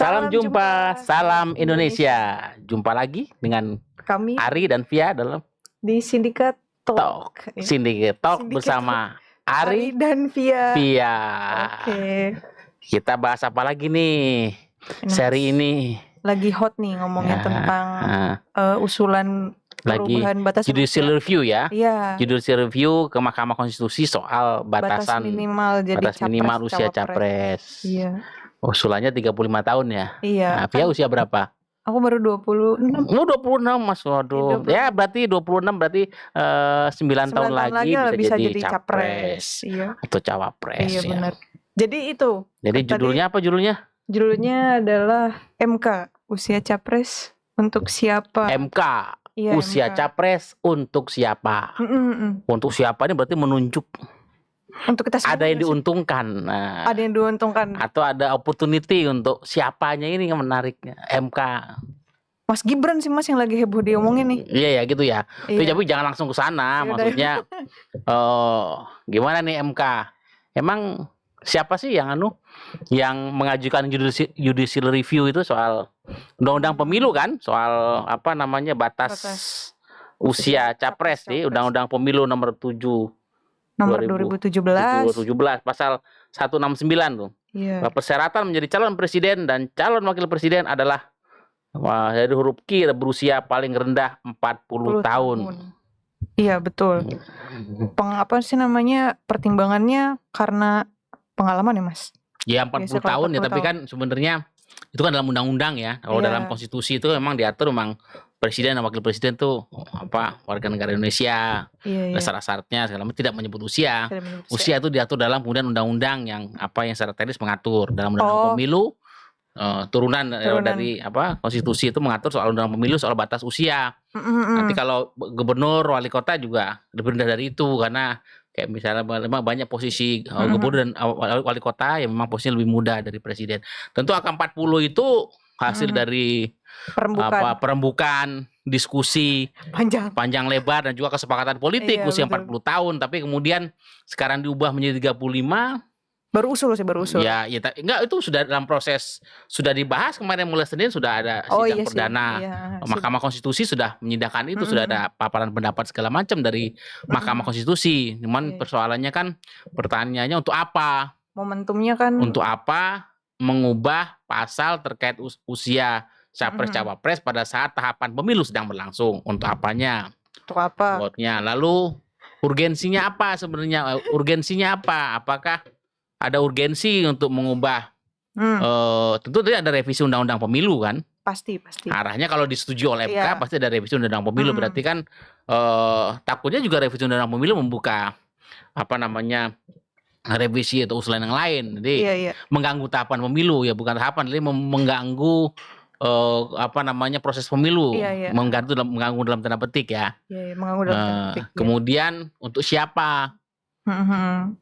Salam jumpa, salam Indonesia. Jumpa lagi dengan Kami Ari dan Via dalam di Sindikat Talk. Sindikat Talk Sindikat bersama Ari Ari dan Via. Via. Oke. Kita bahas apa lagi nih seri ini? Lagi hot nih ngomongin tentang usulan lagi perubahan batas judicial usia. review ya. Iya. Judicial review ke Mahkamah Konstitusi soal batasan batas minimal usia capres. Iya. Usulannya 35 tahun ya. Iya. Nah, Via usia berapa? Aku baru 26. Oh, 26 Mas. Waduh. Ya berarti 26 berarti 9 tahun lagi bisa jadi capres. Iya. Atau cawapres. Iya ya. benar. Jadi itu. Jadi judulnya apa judulnya? Judulnya adalah MK, usia capres untuk siapa? MK. Iya, usia MK. capres untuk siapa? Untuk siapa ini berarti menunjuk. Untuk kita semua ada yang diuntungkan. Nah, ada yang diuntungkan. Atau ada opportunity untuk siapanya ini yang menariknya. MK. Mas Gibran sih Mas yang lagi heboh diomongin nih. Iya ya gitu ya. Iya. Tapi jangan langsung ke sana. Maksudnya gimana nih MK? Emang siapa sih yang mengajukan judicial review itu soal undang-undang pemilu kan? Soal apa namanya batas usia capres nih, Undang-Undang Pemilu nomor 7 nomor 2017 pasal 169 tuh. Iya. Persyaratan menjadi calon presiden dan calon wakil presiden adalah dari huruf Q berusia paling rendah 40 tahun. Iya betul. Apa sih namanya pertimbangannya karena pengalaman ya Mas? Ya 40 tahun ya, tapi kan sebenarnya itu kan dalam undang-undang ya. Kalau dalam konstitusi itu memang diatur memang presiden dan wakil presiden tuh warga negara Indonesia. Syarat-syaratnya segala macam tidak menyebut usia. Usia itu diatur dalam kemudian undang-undang yang secara teknis mengatur dalam undang-undang pemilu. Turunan dari konstitusi itu mengatur soal undang pemilu soal batas usia. Nanti kalau gubernur wali kota juga lebih rendah dari itu karena kayak misalnya memang banyak posisi gubernur dan wali kota yang memang posisinya lebih muda dari presiden. Tentu angka 40 itu hasil dari perembukan diskusi panjang lebar dan juga kesepakatan politik usia 40 tahun, tapi kemudian sekarang diubah menjadi 35. Baru usul. Ya, enggak, itu sudah dalam proses, sudah dibahas kemarin mulai Senin sudah ada sidang perdana. Mahkamah Konstitusi sudah menyidangkan itu, sudah ada paparan pendapat segala macam dari Mahkamah Konstitusi. Cuman persoalannya kan pertanyaannya untuk apa? Momentumnya kan untuk apa mengubah pasal terkait usia capres cawapres pada saat tahapan pemilu sedang berlangsung? Untuk apanya? Untuk apa? Lalu urgensinya apa sebenarnya? Urgensinya apa? Apakah ada urgensi untuk mengubah? Tentu tadi ada revisi undang-undang pemilu kan? Pasti. Arahnya kalau disetujui oleh MK pasti ada revisi undang-undang pemilu. Berarti kan takutnya juga revisi undang-undang pemilu membuka revisi atau usulan yang lain. Jadi mengganggu tahapan pemilu ya, bukan tahapan, jadi mengganggu proses pemilu. Mengganggu dalam tanda petik ya. Mengganggu dalam tanda petik. Kemudian untuk siapa?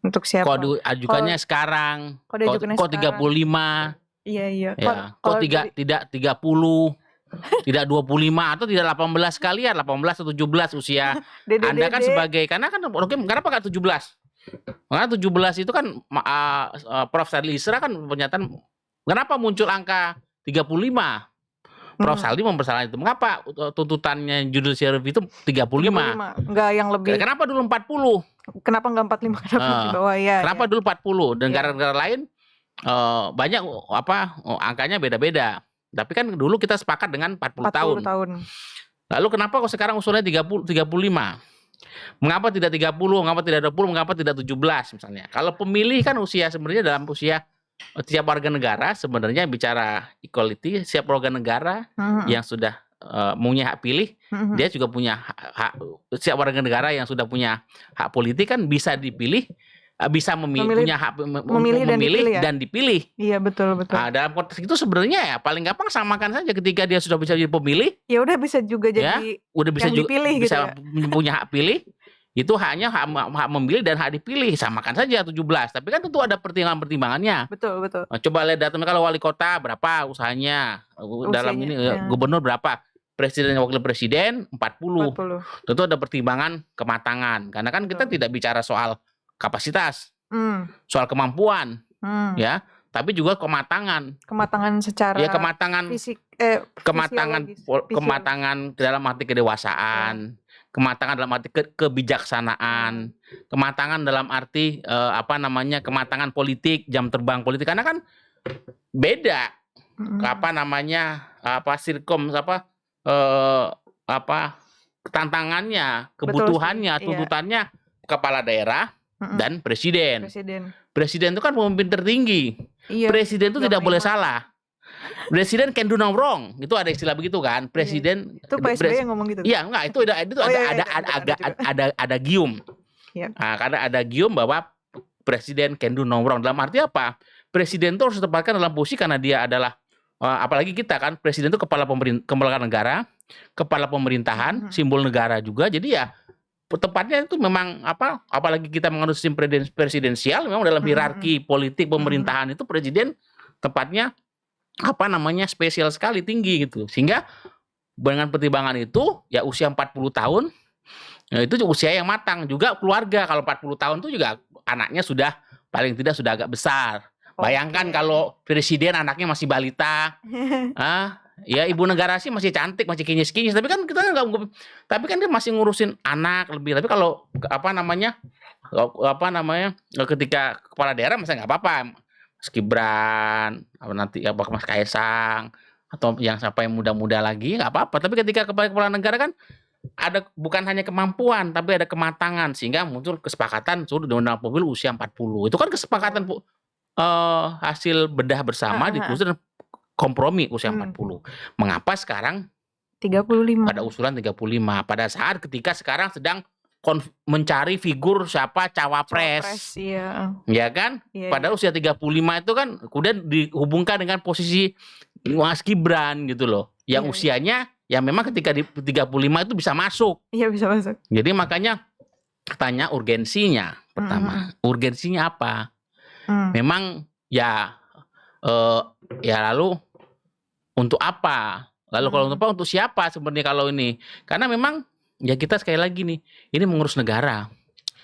Untuk siapa? Kok diajukannya sekarang? Kok 35? Iya. Ya. Kok tidak 30? Tidak 25 atau tidak 18 sekalian, 18 atau 17 usia. Anda kan sebagai, karena kan kenapa gak 17? Karena 17 itu kan Prof. Sadli Isra kan pernyataan kenapa muncul angka 35? Prof. Saldi mempersalahkan itu. Mengapa tuntutannya judicial review itu 35? Enggak yang lebih. Kenapa dulu 40? Kenapa enggak 45? Kenapa di bawah ya? Kenapa dulu 40? Dan negara-negara lain banyak angkanya beda-beda. Tapi kan dulu kita sepakat dengan 40 tahun. Lalu kenapa kok sekarang usulnya 35? Mengapa tidak 30? Mengapa tidak 20? Mengapa tidak 17 misalnya? Kalau pemilih kan usia sebenarnya dalam usia setiap warga negara sebenarnya bicara equality, setiap warga negara yang sudah punya hak pilih, dia juga punya hak. Setiap warga negara yang sudah punya hak politik kan bisa dipilih, bisa punya hak memilih dan dipilih. Iya betul. Dalam konteks itu sebenarnya ya paling gampang samakan saja ketika dia sudah bisa jadi pemilih. Ya udah bisa juga jadi udah bisa juga dipilih, bisa punya hak pilih. Itu hanya hak memilih dan hak dipilih, samakan saja 17. Tapi kan tentu ada pertimbangannya. Betul. Coba lihat datanya, kalau wali kota berapa usahanya, dalam ini gubernur berapa, presiden dan wakil presiden 40. Tentu ada pertimbangan kematangan. Karena kan kita tidak bicara soal kapasitas, soal kemampuan, ya. tapi juga kematangan. Kematangan secara Ya kematangan fisik, kematangan dalam arti kedewasaan, kematangan dalam arti kebijaksanaan, kematangan dalam arti kematangan politik, jam terbang politik, karena kan beda tantangannya, kebutuhannya, tuntutannya kepala daerah dan presiden. Presiden itu kan pemimpin tertinggi. Presiden itu tidak boleh salah. Presiden can do no wrong. Itu ada istilah begitu kan? Presiden itu Pak SBY yang ngomong gitu. Iya, enggak, itu ada gium. Nah, karena ada gium bahwa presiden can do no wrong. Dalam arti apa? Presiden itu harus ditempatkan dalam posisi karena dia adalah apalagi kita kan, presiden itu kepala negara, kepala pemerintahan, simbol negara juga. Jadi ya tepatnya itu memang apalagi kita menganut sistem presidensial, memang dalam hierarki politik pemerintahan itu presiden tepatnya spesial sekali, tinggi gitu. Sehingga dengan pertimbangan itu ya usia 40 tahun ya itu usia yang matang. Juga keluarga kalau 40 tahun itu juga anaknya sudah paling tidak sudah agak besar. Bayangkan kalau presiden anaknya masih balita. Ya ibu negara sih masih cantik, masih kinyis-kinyis, tapi kan kita tapi kan dia masih ngurusin anak lebih. Tapi kalau ketika kepala daerah masa nggak apa-apa. Mas Gibran, nanti Mas Kaisang atau yang siapa yang muda-muda lagi nggak apa-apa. Tapi ketika kepala negara kan ada bukan hanya kemampuan tapi ada kematangan, sehingga muncul kesepakatan suruh undang-undang pemilu usia 40. Itu kan kesepakatan hasil bedah bersama dikusul kompromi usia 40. Mengapa sekarang 35? Ada usulan 35 pada saat ketika sekarang sedang mencari figur siapa cawapres. Ya kan? Padahal usia 35 itu kan kemudian dihubungkan dengan posisi Mas Gibran gitu loh. Yang usianya ya memang ketika di 35 itu bisa masuk. Iya, bisa masuk. Jadi makanya tanya urgensinya pertama. Urgensinya apa? Memang ya lalu untuk apa? Lalu kalau untuk apa? Untuk siapa sebenarnya kalau ini? Karena memang ya kita sekali lagi nih, ini mengurus negara.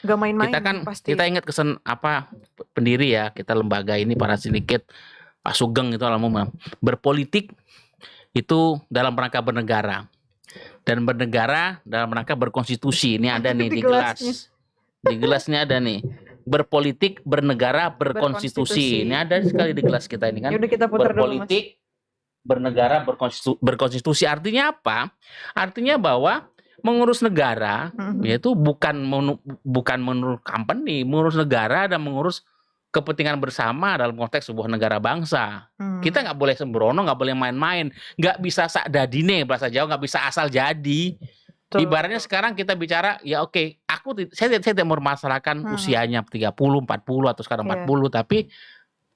Gak main-main. Kita kan pasti. Kita ingat kesan pendiri ya kita lembaga ini para sindiket Pak Sugeng itu almarhum, berpolitik itu dalam rangka bernegara dan bernegara dalam rangka berkonstitusi. Ini ada nih di gelas. Di gelasnya ada nih. Berpolitik, bernegara, berkonstitusi. Ini ada sekali di gelas kita ini kan. Yaudah, kita putar berpolitik, dulu, bernegara, berkonstitusi. Artinya apa? Artinya bahwa mengurus negara yaitu bukan menurut company, mengurus negara dan mengurus kepentingan bersama dalam konteks sebuah negara bangsa. Kita nggak boleh sembrono, nggak boleh main-main, nggak bisa sakdadine bahasa Jawa, nggak bisa asal jadi. Ibaratnya sekarang kita bicara ya oke, saya tidak mempermasalahkan usianya 30, 40 atau sekarang 40, tapi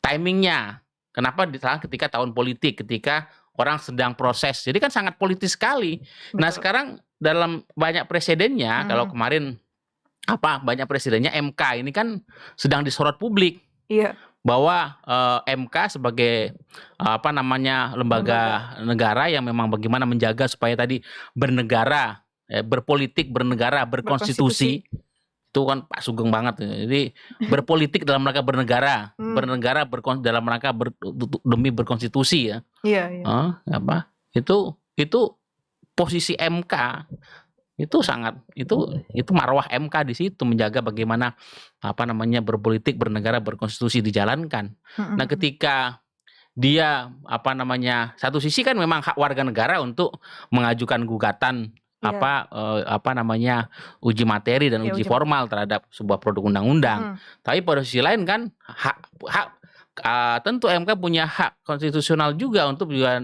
timingnya. Kenapa ketika tahun politik, ketika orang sedang proses. Jadi kan sangat politis sekali. Betul. Nah, sekarang dalam banyak presidennya, kalau kemarin banyak presidennya MK ini kan sedang disorot publik. Iya. Bahwa MK sebagai lembaga negara yang memang bagaimana menjaga supaya tadi bernegara, berpolitik, bernegara, berkonstitusi. Itu kan Pak Sugeng banget. Jadi berpolitik dalam rangka bernegara, bernegara dalam rangka demi berkonstitusi ya. Iya. Itu posisi MK itu sangat itu marwah MK di situ menjaga bagaimana berpolitik, bernegara, berkonstitusi dijalankan. Nah, ketika dia satu sisi kan memang hak warga negara untuk mengajukan gugatan uji materi dan uji formal terhadap sebuah produk undang-undang. Tapi pada sisi lain kan tentu MK punya hak konstitusional juga untuk juga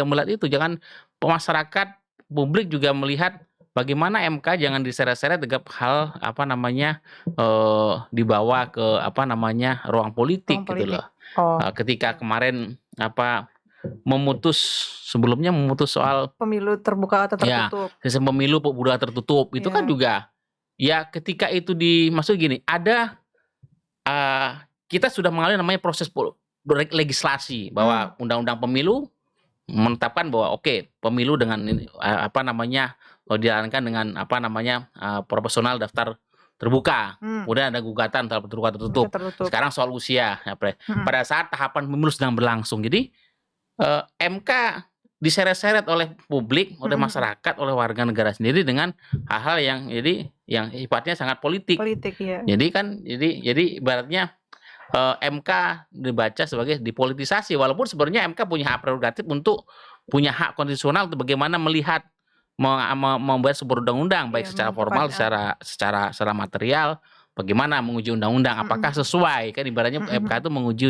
melihat itu. Jangan masyarakat publik juga melihat bagaimana MK jangan diseret-seret dengan hal dibawa ke ruang politik gitu loh. Ketika kemarin sebelumnya memutus soal pemilu terbuka atau tertutup. Ya, sistem pemilu terbuka tertutup itu kan juga ya ketika itu dimaksud gini, ada kita sudah mengalami namanya proses legislasi bahwa undang-undang pemilu menetapkan bahwa pemilu dengan dijalankan dengan proporsional daftar terbuka. Kemudian ada gugatan tertutup. Sekarang soal usia, ya, pada saat tahapan pemilu sedang berlangsung. Jadi MK diseret-seret oleh publik, oleh masyarakat, oleh warga negara sendiri dengan hal-hal yang sifatnya sangat politik. Ya. Jadi ibaratnya MK dibaca sebagai dipolitisasi, walaupun sebenarnya MK punya hak prerogatif untuk punya hak konstitusional untuk bagaimana melihat membuat sebuah undang-undang baik secara formal, secara material, bagaimana menguji undang-undang apakah sesuai, kan ibaratnya MK itu menguji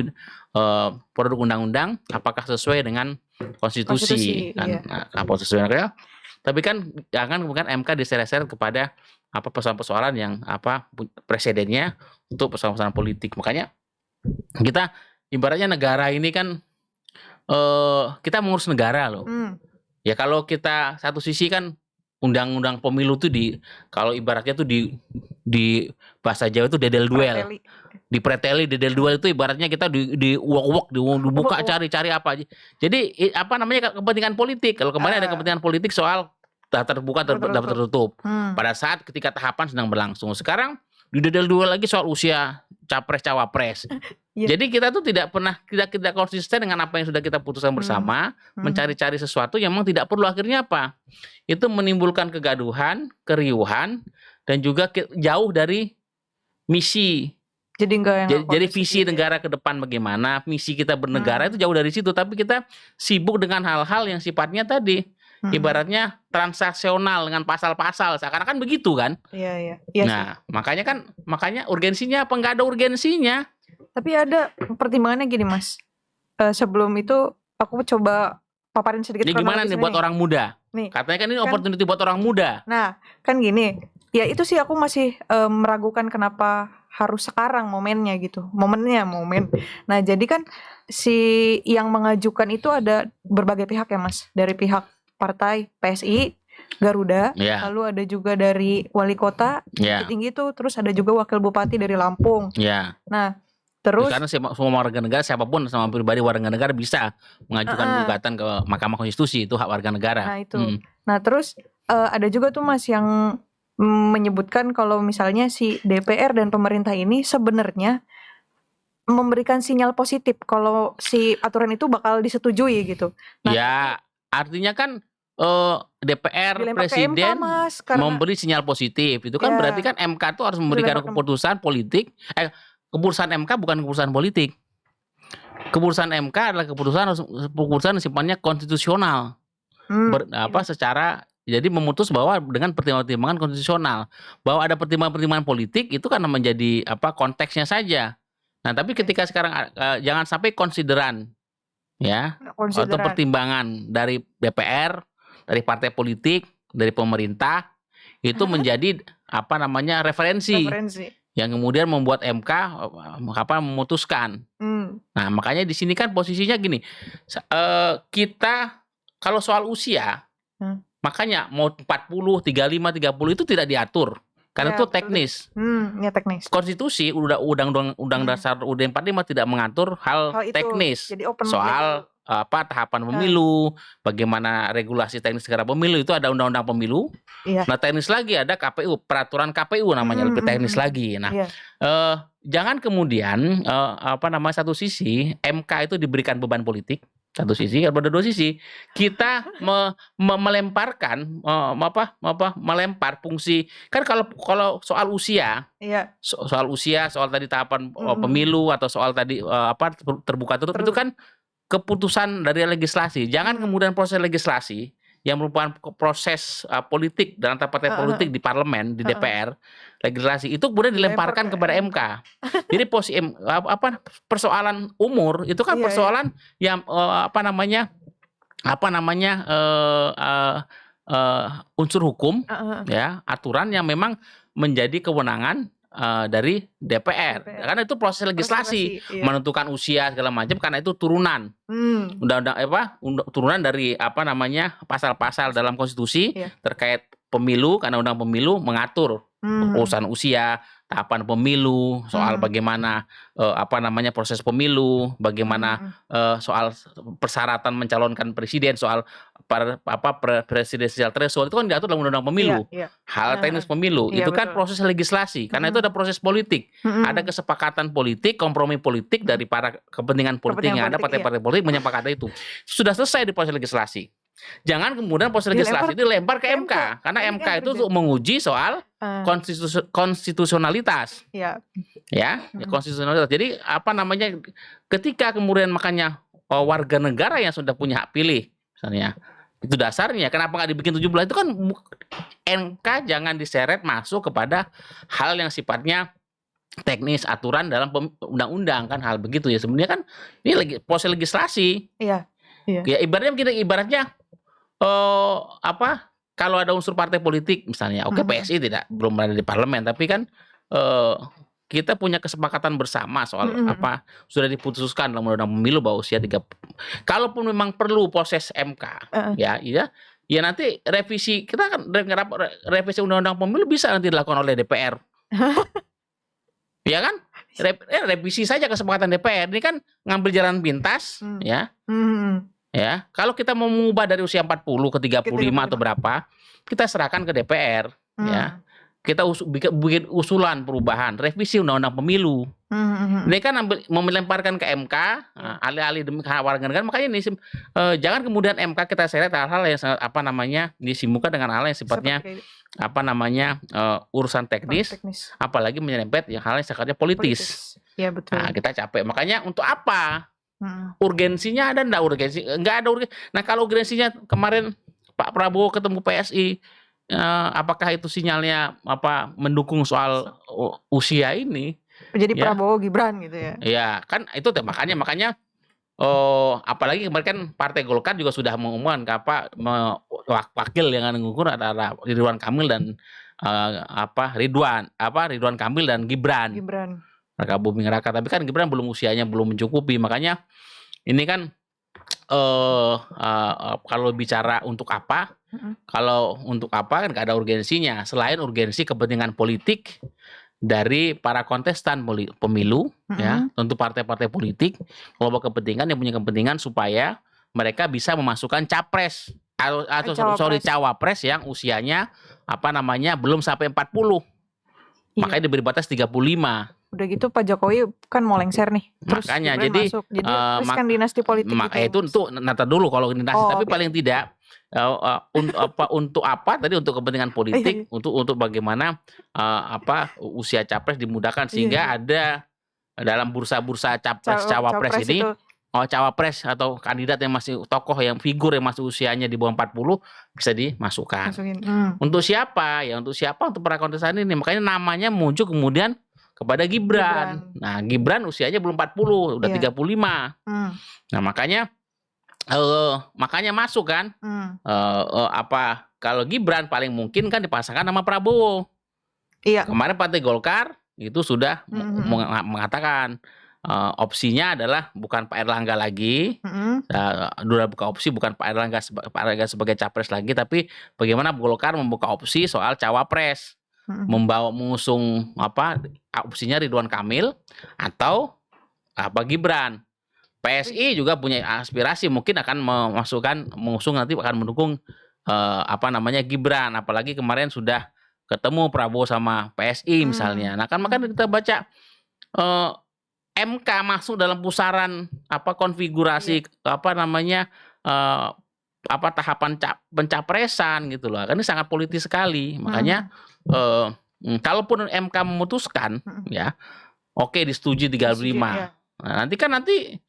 produk undang-undang apakah sesuai dengan konstitusi kan. Apa sesuai dengan, tapi kan jangan bukan MK diseret-seret kepada persoalan-persoalan yang presidennya untuk persoalan-persoalan politik. Makanya kita ibaratnya negara ini kan kita mengurus negara loh. Ya kalau kita satu sisi kan undang-undang pemilu tuh kalau ibaratnya tuh di bahasa Jawa itu dedel duel. Dipreteli dedel duel itu ibaratnya kita di uak-uak dibuka cari-cari apa aja. Jadi kepentingan politik. Kalau kemarin ada kepentingan politik soal daftar terbuka daftar tertutup. Pada saat ketika tahapan sedang berlangsung. Sekarang didedel duel lagi soal usia capres cawapres. Jadi kita tuh tidak konsisten dengan apa yang sudah kita putuskan bersama, mencari-cari sesuatu yang memang tidak perlu. Akhirnya apa? Itu menimbulkan kegaduhan, keriuhan, dan juga jauh dari misi. Jadi visi negara ke depan bagaimana, misi kita bernegara itu jauh dari situ. Tapi kita sibuk dengan hal-hal yang sifatnya tadi ibaratnya transaksional dengan pasal-pasal, seakan-akan begitu kan? Iya. Nah, makanya urgensinya apa? Nggak ada urgensinya. Tapi ada pertimbangannya gini, Mas. Sebelum itu aku coba paparin sedikit. Ini gimana nih buat orang muda? Nih, katanya kan ini opportunity buat orang muda. Nah, kan gini. Ya itu sih aku masih meragukan kenapa harus sekarang momennya gitu. Momen. Nah, jadi kan si yang mengajukan itu ada berbagai pihak ya, Mas. Dari pihak partai PSI, Garuda, lalu ada juga dari wali kota tinggi itu, terus ada juga wakil bupati dari Lampung. Nah, terus karena semua warga negara, siapapun sama pribadi warga negara bisa mengajukan gugatan ke Mahkamah Konstitusi, itu hak warga negara. Nah itu. Nah terus ada juga tuh Mas yang menyebutkan kalau misalnya si DPR dan pemerintah ini sebenarnya memberikan sinyal positif kalau si aturan itu bakal disetujui gitu. Nah, artinya kan DPR presiden MK, Mas, memberi sinyal positif. Itu kan berarti kan MK itu harus memberikan keputusan politik. Keputusan MK bukan keputusan politik. Keputusan MK adalah keputusan sifatnya konstitusional. Jadi memutus bahwa dengan pertimbangan konstitusional, bahwa ada pertimbangan politik itu kan menjadi konteksnya saja. Nah, tapi ketika sekarang jangan sampai konsideran atau pertimbangan dari DPR, dari partai politik, dari pemerintah itu menjadi referensi yang kemudian membuat MK memutuskan. Nah, makanya di sini kan posisinya gini, kita kalau soal usia, makanya mau 40, 35, 30 itu tidak diatur. Karena itu teknis. Teknis. Konstitusi Undang Dasar UUD 45 tidak mengatur hal teknis. Jadi open soal tahapan pemilu, bagaimana regulasi teknis negara pemilu, itu ada undang-undang pemilu. Nah, teknis lagi ada KPU, peraturan KPU namanya, lebih teknis lagi. Nah, jangan kemudian satu sisi MK itu diberikan beban politik. Satu sisi, pada dua sisi kita melemparkan melempar fungsi kan kalau soal usia, soal tadi tahapan pemilu atau soal tadi terbuka tutup itu kan keputusan dari legislasi. Jangan kemudian proses legislasi yang merupakan proses politik dan antar partai politik di parlemen, di DPR, legislasi itu kemudian dilemparkan kepada MK. Jadi persoalan umur itu kan persoalan yang unsur hukum, aturan yang memang menjadi kewenangan dari DPR. Karena itu proses legislasi, menentukan usia segala macam, karena itu turunan turunan dari pasal-pasal dalam konstitusi terkait pemilu, karena undang pemilu mengatur urusan usia, tahapan pemilu, soal bagaimana apa namanya proses pemilu, bagaimana soal persyaratan mencalonkan presiden, soal presidensial threshold itu kan diatur dalam undang-undang pemilu. Hal teknis pemilu itu kan proses legislasi, karena itu ada proses politik, ada kesepakatan politik, kompromi politik dari para kepentingan politik yang ada, partai-partai politik menyepakati itu. Sudah selesai di proses legislasi. Jangan kemudian proses legislasi dilempar ke MK, karena MK itu untuk menguji soal konstitusionalitas. Ya, konstitusionalitas. Jadi apa namanya, ketika kemudian makanya warga negara yang sudah punya hak pilih, misalnya, itu dasarnya kenapa nggak dibikin 17, itu kan MK jangan diseret masuk kepada hal yang sifatnya teknis, aturan dalam undang-undang, kan hal begitu ya. Sebenarnya kan ini proses legislasi. Ya ibaratnya begini, ibaratnya kalau ada unsur partai politik misalnya, PSI belum ada di parlemen, tapi kan kita punya kesepakatan bersama soal sudah diputuskan dalam undang-undang pemilu bahwa usia 30. Kalaupun memang perlu proses MK, ya nanti revisi, kita kan revisi undang-undang pemilu bisa nanti dilakukan oleh DPR. Ya kan? Revisi saja kesepakatan DPR. Ini kan ngambil jalan pintas, ya. Ya, kalau kita mau mengubah dari usia 40 ke 35 atau berapa, kita serahkan ke DPR, ya. Kita bikin usulan perubahan, revisi undang-undang pemilu. Ini kan melemparkan ke MK, alih-alih demi hak warga negara. Makanya ini jangan kemudian MK kita seret hal-hal yang disibukkan dengan hal yang sifatnya urusan teknis, apalagi menyerempet hal yang sifatnya politis. Ya, betul. Nah, kita capek. Makanya untuk apa? Urgensinya ada enggak urgensi? Enggak ada urgensi. Nah, kalau urgensinya kemarin Pak Prabowo ketemu PSI, apakah itu sinyalnya mendukung soal usia ini? Jadi Prabowo Gibran gitu ya. Ya, kan itu makanya apalagi kemarin kan Partai Golkar juga sudah mengumumkan wakil yang mengukur adalah Ridwan Kamil dan Ridwan Kamil dan Gibran. Raka Buming Raka, tapi kan Gibran usianya belum mencukupi, makanya ini kan kalau bicara untuk apa, kalau untuk apa kan nggak ada urgensinya selain urgensi kepentingan politik dari para kontestan pemilu, ya tentu partai-partai politik kelompok kepentingan yang punya kepentingan supaya mereka bisa memasukkan capres atau cawapres yang usianya belum sampai 40, makanya diberi batas 35. Udah gitu Pak Jokowi kan mau lengser nih. Terus makanya jadi kan dinasti politik itu untuk nanti dulu kalau dinasti, tapi paling tidak untuk apa tadi, untuk kepentingan politik, untuk bagaimana usia capres dimudahkan sehingga ada dalam bursa-bursa cawapres ini cawapres atau kandidat yang masih tokoh yang figur yang masih usianya di bawah 40 bisa dimasukkan. Untuk siapa? Ya untuk siapa? Untuk para kontestan ini. Makanya namanya muncul kemudian kepada Gibran. Nah, Gibran usianya belum 40, udah 35. Nah, makanya masuk kan. Kalau Gibran paling mungkin kan dipasangkan sama Prabowo. Kemarin Partai Golkar itu sudah mengatakan opsinya adalah bukan Pak Erlangga lagi. Sudah buka opsi bukan Pak Erlangga sebagai capres lagi, tapi bagaimana Golkar membuka opsi soal cawapres. Mengusung opsinya Ridwan Kamil atau Gibran. PSI juga punya aspirasi, mungkin akan mengusung nanti akan mendukung Gibran, apalagi kemarin sudah ketemu Prabowo sama PSI misalnya. Nah kan makanya kita baca MK masuk dalam pusaran konfigurasi tahapan pencapresan gitu loh. Kan ini sangat politis sekali. Makanya kalaupun MK memutuskan ya disetujui 35. Nah, nanti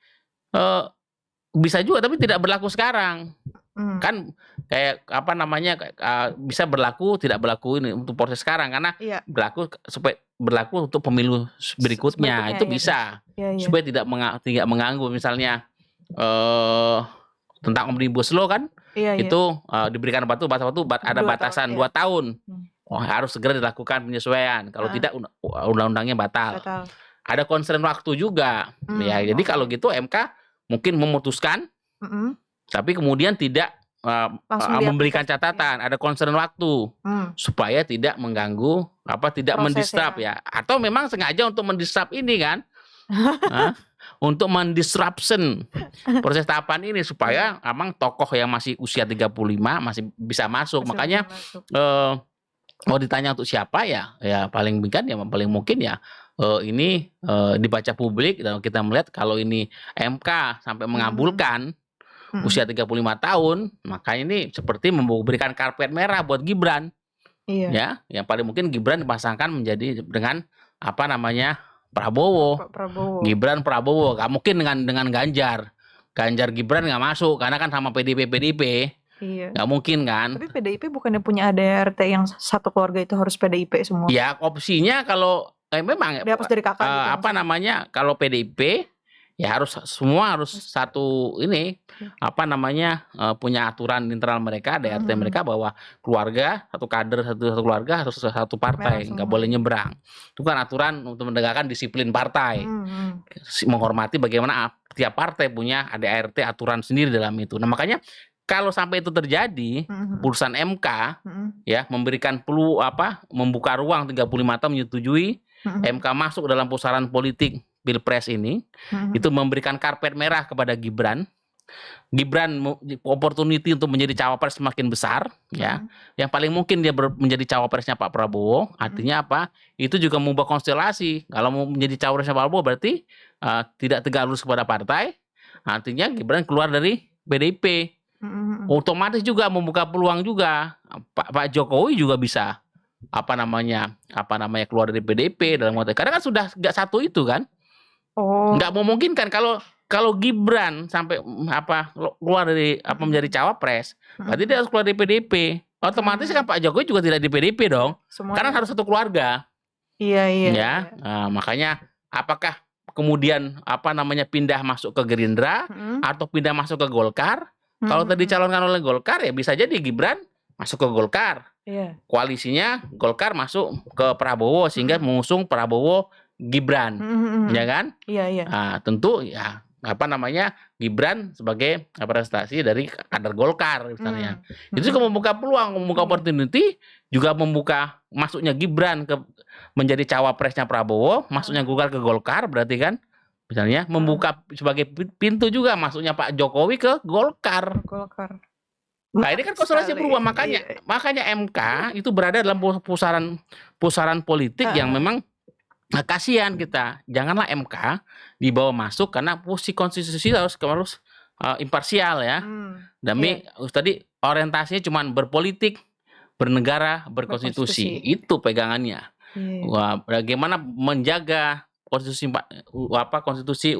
bisa juga tapi tidak berlaku sekarang. Kan kayak bisa berlaku tidak berlaku ini untuk proses sekarang karena berlaku untuk pemilu berikutnya itu bisa. Supaya tidak mengganggu misalnya tentang Omnibus Law kan itu diberikan waktu ada batasan 2 tahun. Harus segera dilakukan penyesuaian. Kalau tidak undang-undangnya batal. Ada constraint waktu juga. Ya, jadi kalau gitu MK mungkin memutuskan, tapi kemudian tidak dihapus. memberikan catatan, ada concern waktu supaya tidak mengganggu tidak mendisrupt ya. Atau memang sengaja untuk mendisrupt ini kan. Untuk mendisruption proses tahapan ini supaya emang tokoh yang masih usia 35 masih bisa masuk. Makanya mau ditanya untuk siapa ya paling mungkin ya ini dibaca publik dan kita melihat kalau ini MK sampai mengabulkan usia 35 tahun, maka ini seperti memberikan karpet merah buat Gibran. Ya, yang paling mungkin Gibran dipasangkan menjadi dengan Prabowo. Gibran Prabowo, gak mungkin dengan Ganjar. Ganjar Gibran nggak masuk karena kan sama PDIP. Iya. Nggak mungkin kan. Tapi PDIP bukannya punya ADRT yang satu keluarga itu harus PDIP semua? Ya opsinya kalau memang dihapus dari kakak gitu, kalau PDIP ya semua harus satu ini punya aturan internal mereka, ADRT mereka bahwa keluarga satu kader satu keluarga harus satu partai, nggak boleh nyebrang. Itu kan aturan untuk menegakkan disiplin partai, menghormati bagaimana tiap partai punya ADRT aturan sendiri dalam itu. Nah makanya kalau sampai itu terjadi, putusan MK ya memberikan membuka ruang 35 tahun menyetujui MK masuk dalam pusaran politik Pilpres ini, itu memberikan karpet merah kepada Gibran. Gibran opportunity untuk menjadi cawapres semakin besar ya. Yang paling mungkin dia menjadi cawapresnya Pak Prabowo. Artinya apa? Itu juga mengubah konstelasi. Kalau mau menjadi cawapresnya Pak Prabowo berarti tidak tegak lurus kepada partai. Artinya Gibran keluar dari PDIP. Otomatis juga membuka peluang juga Pak Jokowi juga bisa keluar dari PDIP dalam konteks. Karena kan sudah nggak satu itu kan. Nggak memungkinkan kalau Gibran sampai keluar dari menjadi cawapres, berarti dia harus keluar dari PDIP. Otomatis kan Pak Jokowi juga tidak di PDIP dong. Karena harus satu keluarga. Iya. Ya, makanya apakah kemudian pindah masuk ke Gerindra atau pindah masuk ke Golkar? Kalau tadi dicalonkan oleh Golkar ya bisa jadi Gibran masuk ke Golkar. Koalisinya Golkar masuk ke Prabowo sehingga mengusung Prabowo Gibran, ya kan? Iya. Nah, tentu ya Gibran sebagai representasi dari kader Golkar misalnya. Itu juga membuka peluang, membuka opportunity, juga membuka masuknya Gibran menjadi cawapresnya Prabowo, masuknya Golkar berarti kan misalnya membuka sebagai pintu juga masuknya Pak Jokowi ke Golkar. Nah ini kan konstelasi berubah, makanya MK itu berada dalam pusaran politik yang memang kasihan kita. Janganlah MK dibawa masuk karena posisi konstitusi harus imparsial ya. Demi tadi orientasinya cuma berpolitik, bernegara, berkonstitusi. Itu pegangannya. Wah, bagaimana menjaga konstitusi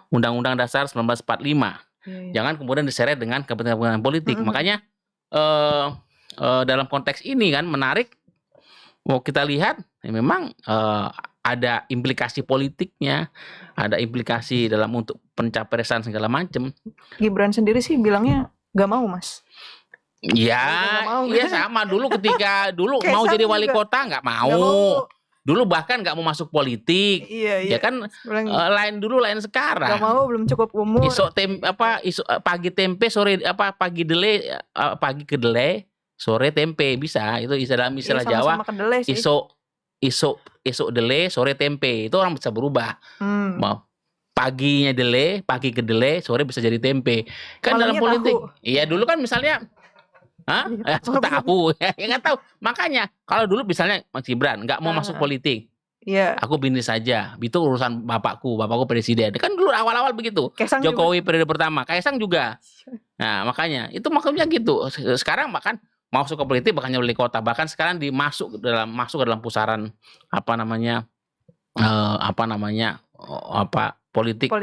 Undang-Undang Dasar 1945. Jangan kemudian diseret dengan kepentingan politik. Makanya dalam konteks ini kan menarik. Mau kita lihat memang ada implikasi politiknya, ada implikasi dalam untuk pencapresan segala macam. Gibran sendiri sih bilangnya gak mau, Mas. Ya sama dulu ketika mau jadi wali kota nggak mau. Dulu bahkan nggak mau masuk politik. Iya. Ya kan lain dulu lain sekarang. Gak mau, belum cukup umur. Pagi tempe sore pagi kedelai sore tempe bisa. Itu dalam istilah Jawa. Isuk dele sore tempe. Itu orang bisa berubah. Paginya dele, pagi kedelai, sore bisa jadi tempe. Kan dalam politik. Iya dulu kan misalnya tahu ya nggak tahu. Makanya kalau dulu misalnya Mas Gibran nggak mau masuk politik, aku bisnis saja, itu urusan bapakku presiden. Kan dulu awal-awal begitu. Kaisang Jokowi juga. Periode pertama, Kaisang juga. Nah makanya itu maksudnya gitu. Sekarang bahkan masuk ke politik bahkan wali kota, bahkan sekarang masuk ke dalam pusaran politik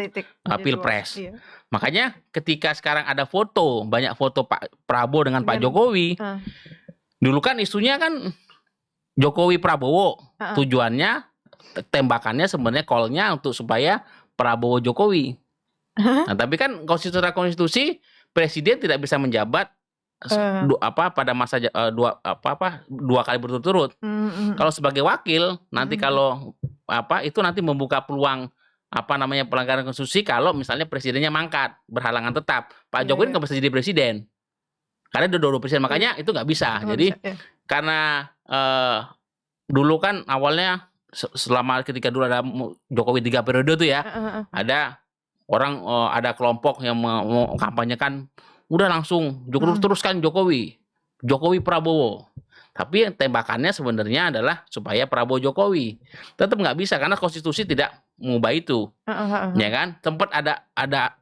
Pilpres. Iya. Makanya ketika sekarang ada banyak foto Pak Prabowo dengan Pak Jokowi. Dulu kan isunya kan Jokowi Prabowo. Tujuannya tembakannya sebenarnya call-nya untuk supaya Prabowo Jokowi. Nah, tapi kan konstitusi presiden tidak bisa menjabat pada masa dua kali berturut-turut. Kalau sebagai wakil nanti kalau itu nanti membuka peluang pelanggaran konstitusi kalau misalnya presidennya mangkat, berhalangan tetap. Pak Jokowi nggak bisa jadi presiden. Karena ada dua presiden, makanya itu nggak bisa. Jadi karena dulu kan awalnya selama ketika dulu ada Jokowi 3 periode tuh ya, ada orang ada kelompok yang mau kampanyekan udah langsung teruskan Jokowi Prabowo. Tapi tembakannya sebenarnya adalah supaya Prabowo Jokowi. Tetap nggak bisa karena konstitusi tidak mengubah itu. Ya kan? Sempat ada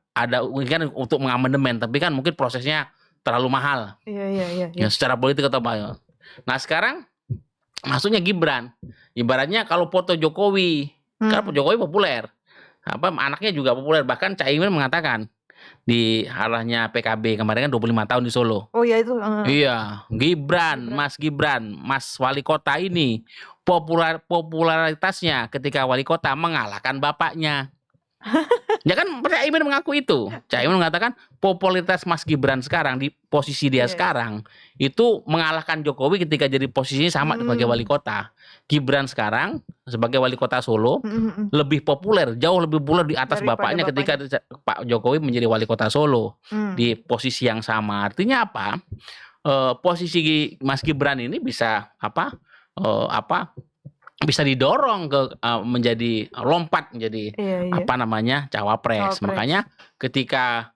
kan untuk mengamandemen, tapi kan mungkin prosesnya terlalu mahal. Iya. Ya secara politik atau apa. Nah, sekarang maksudnya Gibran. Ibaratnya kalau foto Jokowi, kan Jokowi populer. Anaknya juga populer, bahkan Caimin mengatakan di arahnya PKB kemarin kan 25 tahun di Solo. Oh ya itu. Iya, Mas Gibran, Mas wali kota ini popularitasnya ketika wali kota mengalahkan bapaknya. Ya kan Caimin mengaku itu. Caimin mengatakan popularitas Mas Gibran sekarang di posisi dia sekarang itu mengalahkan Jokowi ketika jadi posisinya sama sebagai wali kota. Gibran sekarang sebagai wali kota Solo lebih populer, jauh lebih populer di atas bapaknya ketika Pak Jokowi menjadi wali kota Solo di posisi yang sama. Artinya apa? Posisi Mas Gibran ini bisa bisa didorong ke menjadi lompat menjadi cawapres. Makanya ketika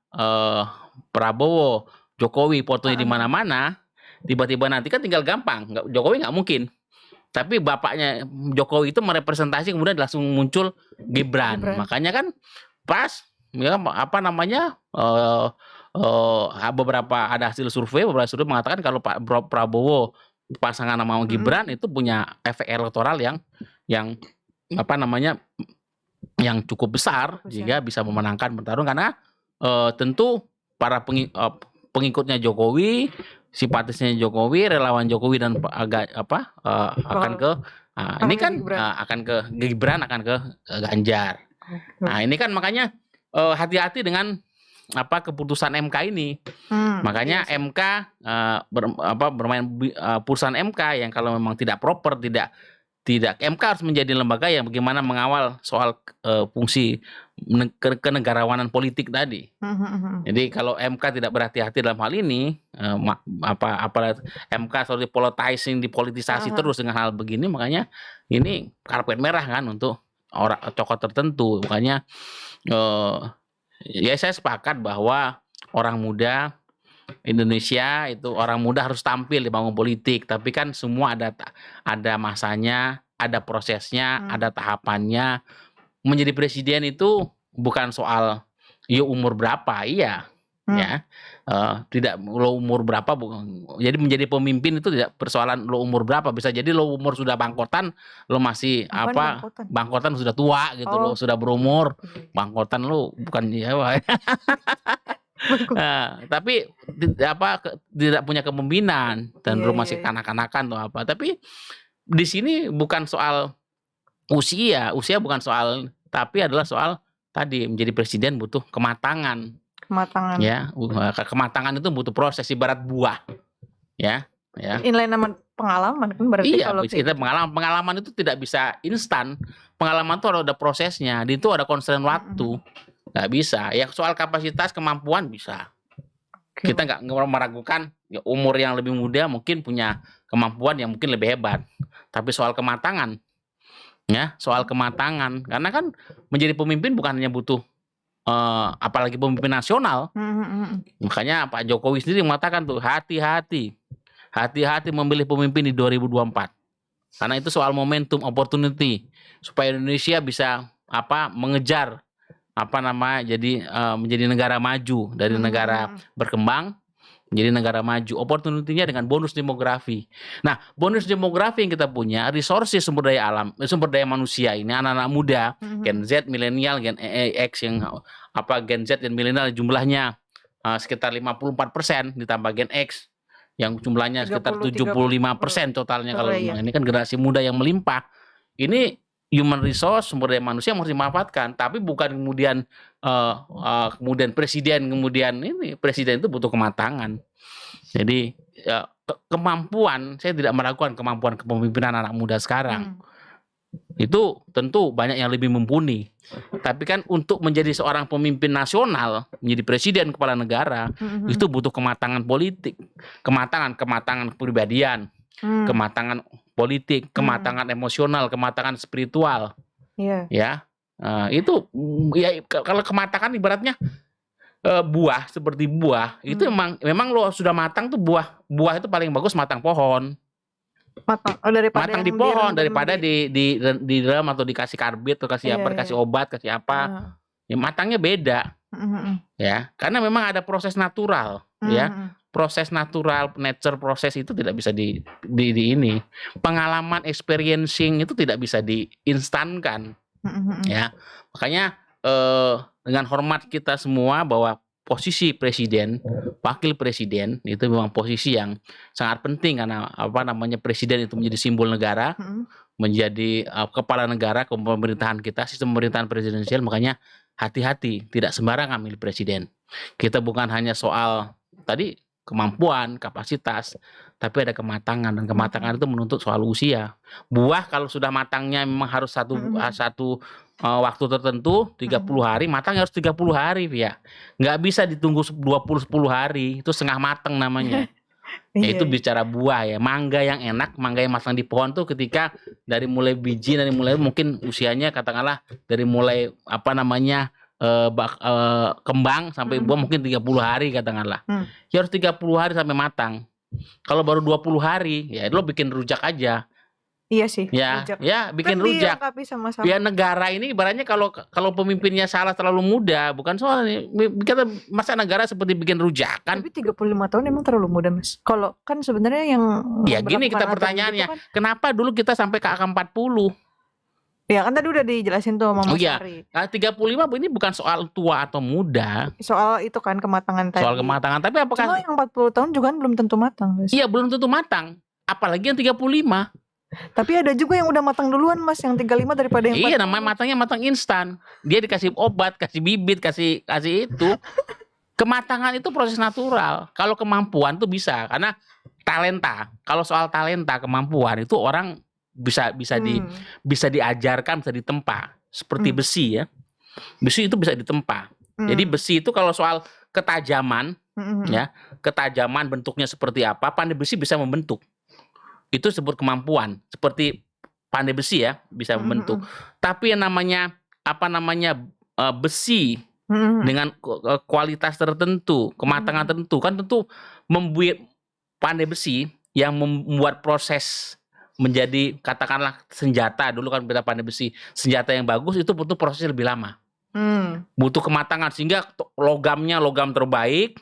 Prabowo Jokowi fotonya di mana-mana, tiba-tiba nanti kan tinggal gampang, Jokowi nggak mungkin. Tapi bapaknya Jokowi itu merepresentasi kemudian langsung muncul Gibran. Makanya kan pas ya beberapa ada hasil survei, beberapa survei mengatakan kalau Pak Prabowo pasangan sama Gibran itu punya efek elektoral yang yang cukup besar jika bisa memenangkan pertarungan, karena tentu para pengikutnya Jokowi, simpatisnya Jokowi, relawan Jokowi dan akan ke ini kan akan ke Gibran, akan ke Ganjar. Nah, ini kan makanya hati-hati dengan keputusan MK ini. Makanya MK bermain putusan MK yang kalau memang tidak proper, tidak MK harus menjadi lembaga yang bagaimana mengawal soal fungsi kenegarawanan politik tadi. Jadi kalau MK tidak berhati-hati dalam hal ini, MK selalu dipolitisasi terus dengan hal begini, makanya ini karpet merah kan untuk orang tokoh tertentu. Makanya ya saya sepakat bahwa orang muda Indonesia itu harus tampil di panggung politik, tapi kan semua ada masanya, ada prosesnya, ada tahapannya. Menjadi presiden itu bukan soal umur berapa, ya. Tidak lo umur berapa, jadi menjadi pemimpin itu tidak persoalan lo umur berapa. Bisa jadi lo umur sudah bangkotan, lo masih bangkotan sudah tua gitu, lo sudah berumur, bangkotan lo bukan tapi tidak punya kepemimpinan dan lo masih kanak-kanakan atau apa. Tapi di sini bukan soal usia bukan soal, tapi adalah soal tadi menjadi presiden butuh kematangan. Ya, kematangan itu butuh proses, ibarat buah. Ya. Inline nama pengalaman kan berarti. Iya, kalau kita pengalaman itu tidak bisa instan. Pengalaman itu ada prosesnya, itu ada constraint waktu. Nggak bisa. Ya soal kapasitas, kemampuan bisa. Kita nggak meragukan umur yang lebih muda mungkin punya kemampuan yang mungkin lebih hebat. Tapi soal kematangan, karena kan menjadi pemimpin bukan hanya butuh apalagi pemimpin nasional. Makanya Pak Jokowi sendiri mengatakan tuh hati-hati memilih pemimpin di 2024, karena itu soal momentum, opportunity, supaya Indonesia bisa mengejar menjadi negara maju, dari negara berkembang menjadi negara maju. Opportunity-nya dengan bonus demografi. Nah, bonus demografi yang kita punya, resources sumber daya alam, sumber daya manusia ini anak-anak muda, Gen Z, milenial, Gen X yang Gen Z dan milenial jumlahnya sekitar 54%, ditambah Gen X yang jumlahnya sekitar 75% totalnya. Kalau ini kan generasi muda yang melimpah. Ini human resource, sumber daya manusia yang harus dimanfaatkan, tapi bukan kemudian presiden itu butuh kematangan. Jadi kemampuan, saya tidak meragukan kemampuan kepemimpinan anak muda sekarang. Itu tentu banyak yang lebih mumpuni. Tapi kan untuk menjadi seorang pemimpin nasional, menjadi presiden kepala negara, itu butuh kematangan politik, kematangan kepribadian, kematangan politik, kematangan emosional, kematangan spiritual. Ya. Itu ya kalau kematangan ibaratnya buah, seperti buah, itu memang lo sudah matang tuh buah itu paling bagus matang pohon. Matang di pohon daripada di dalam atau dikasih karbit atau kasih kasih obat, kasih apa. Ya matangnya beda. Ya, karena memang ada proses natural, ya. Proses natural, nature proses itu tidak bisa di ini. Pengalaman experiencing itu tidak bisa diinstankan. Ya. Makanya dengan hormat kita semua bahwa posisi presiden, wakil presiden itu memang posisi yang sangat penting karena presiden itu menjadi simbol negara, menjadi kepala negara pemerintahan kita, sistem pemerintahan presidensial. Makanya hati-hati, tidak sembarangan milih presiden. Kita bukan hanya soal tadi kemampuan, kapasitas, tapi ada kematangan, dan kematangan itu menuntut soal usia. Buah kalau sudah matangnya memang harus satu waktu tertentu 30 hari, matang harus 30 hari ya. Nggak bisa ditunggu 10 hari, itu setengah matang namanya. Itu bicara buah ya. Mangga yang enak, mangga yang matang di pohon tuh ketika dari mulai biji, dari mulai mungkin usianya katakanlah dari mulai kembang sampai buah mungkin 30 hari katakanlah. Ya harus 30 hari sampai matang. Kalau baru 20 hari ya lo bikin rujak aja. Iya sih. Ya, rujak. Ya bikin kan rujak. Ya negara ini ibaratnya kalau pemimpinnya salah terlalu muda, bukan soal kita masa negara seperti bikin rujak kan. Tapi 35 tahun emang terlalu muda, Mas. Kalau kan sebenarnya yang ya gini kita pertanyaannya, gitu kan, kenapa dulu kita sampai ke angka 40? Ya kan tadi udah dijelasin tuh sama Mas Ari. Nah, 35 ini bukan soal tua atau muda. Soal itu kan kematangan tadi. Soal kematangan, tapi apakah cuma yang 40 tahun juga kan belum tentu matang, Mas. Iya, belum tentu matang. Apalagi yang 35. Tapi ada juga yang udah matang duluan, Mas, yang 35 daripada yang 40. Iya, namanya matangnya matang instan. Dia dikasih obat, kasih bibit, kasih itu. Kematangan itu proses natural. Kalau kemampuan tuh bisa, karena talenta. Kalau soal talenta, kemampuan itu orang bisa diajarkan, bisa ditempa. Seperti besi ya. Besi itu bisa ditempa. Jadi besi itu kalau soal ketajaman, ya, ketajaman bentuknya seperti apa, pandai besi bisa membentuk. Itu disebut kemampuan. Seperti pandai besi ya, bisa membentuk. Tapi yang namanya besi dengan kualitas tertentu, kematangan tertentu, kan tentu membuat pandai besi yang membuat proses menjadi katakanlah senjata. Dulu kan kita pandai besi, senjata yang bagus itu butuh proses lebih lama. Butuh kematangan sehingga logamnya logam terbaik.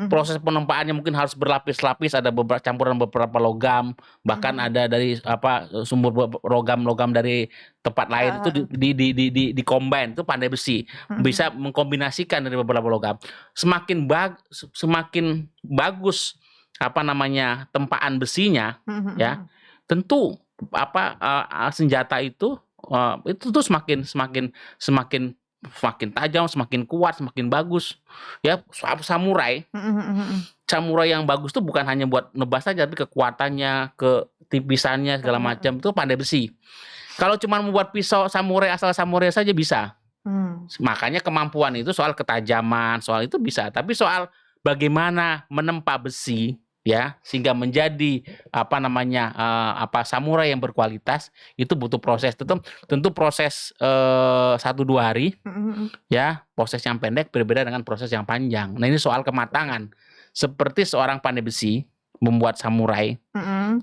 Proses penempaannya mungkin harus berlapis-lapis, ada beberapa campuran beberapa logam, bahkan ada dari sumber logam dari tempat lain itu di combine, itu pandai besi. Bisa mengkombinasikan dari beberapa logam. Semakin bagus tempaan besinya, ya. Tentu senjata itu tuh semakin tajam, semakin kuat, semakin bagus. Ya, samurai yang bagus tuh bukan hanya buat nebas saja, tapi kekuatannya, ketipisannya segala macam itu pandai besi. Kalau cuma membuat pisau samurai asal samurai saja bisa. Makanya kemampuan itu soal ketajaman, soal itu bisa, tapi soal bagaimana menempa besi ya sehingga menjadi samurai yang berkualitas, itu butuh proses. Tentu proses 1-2 hari ya, proses yang pendek berbeda dengan proses yang panjang. Nah, ini soal kematangan. Seperti seorang pandai besi membuat samurai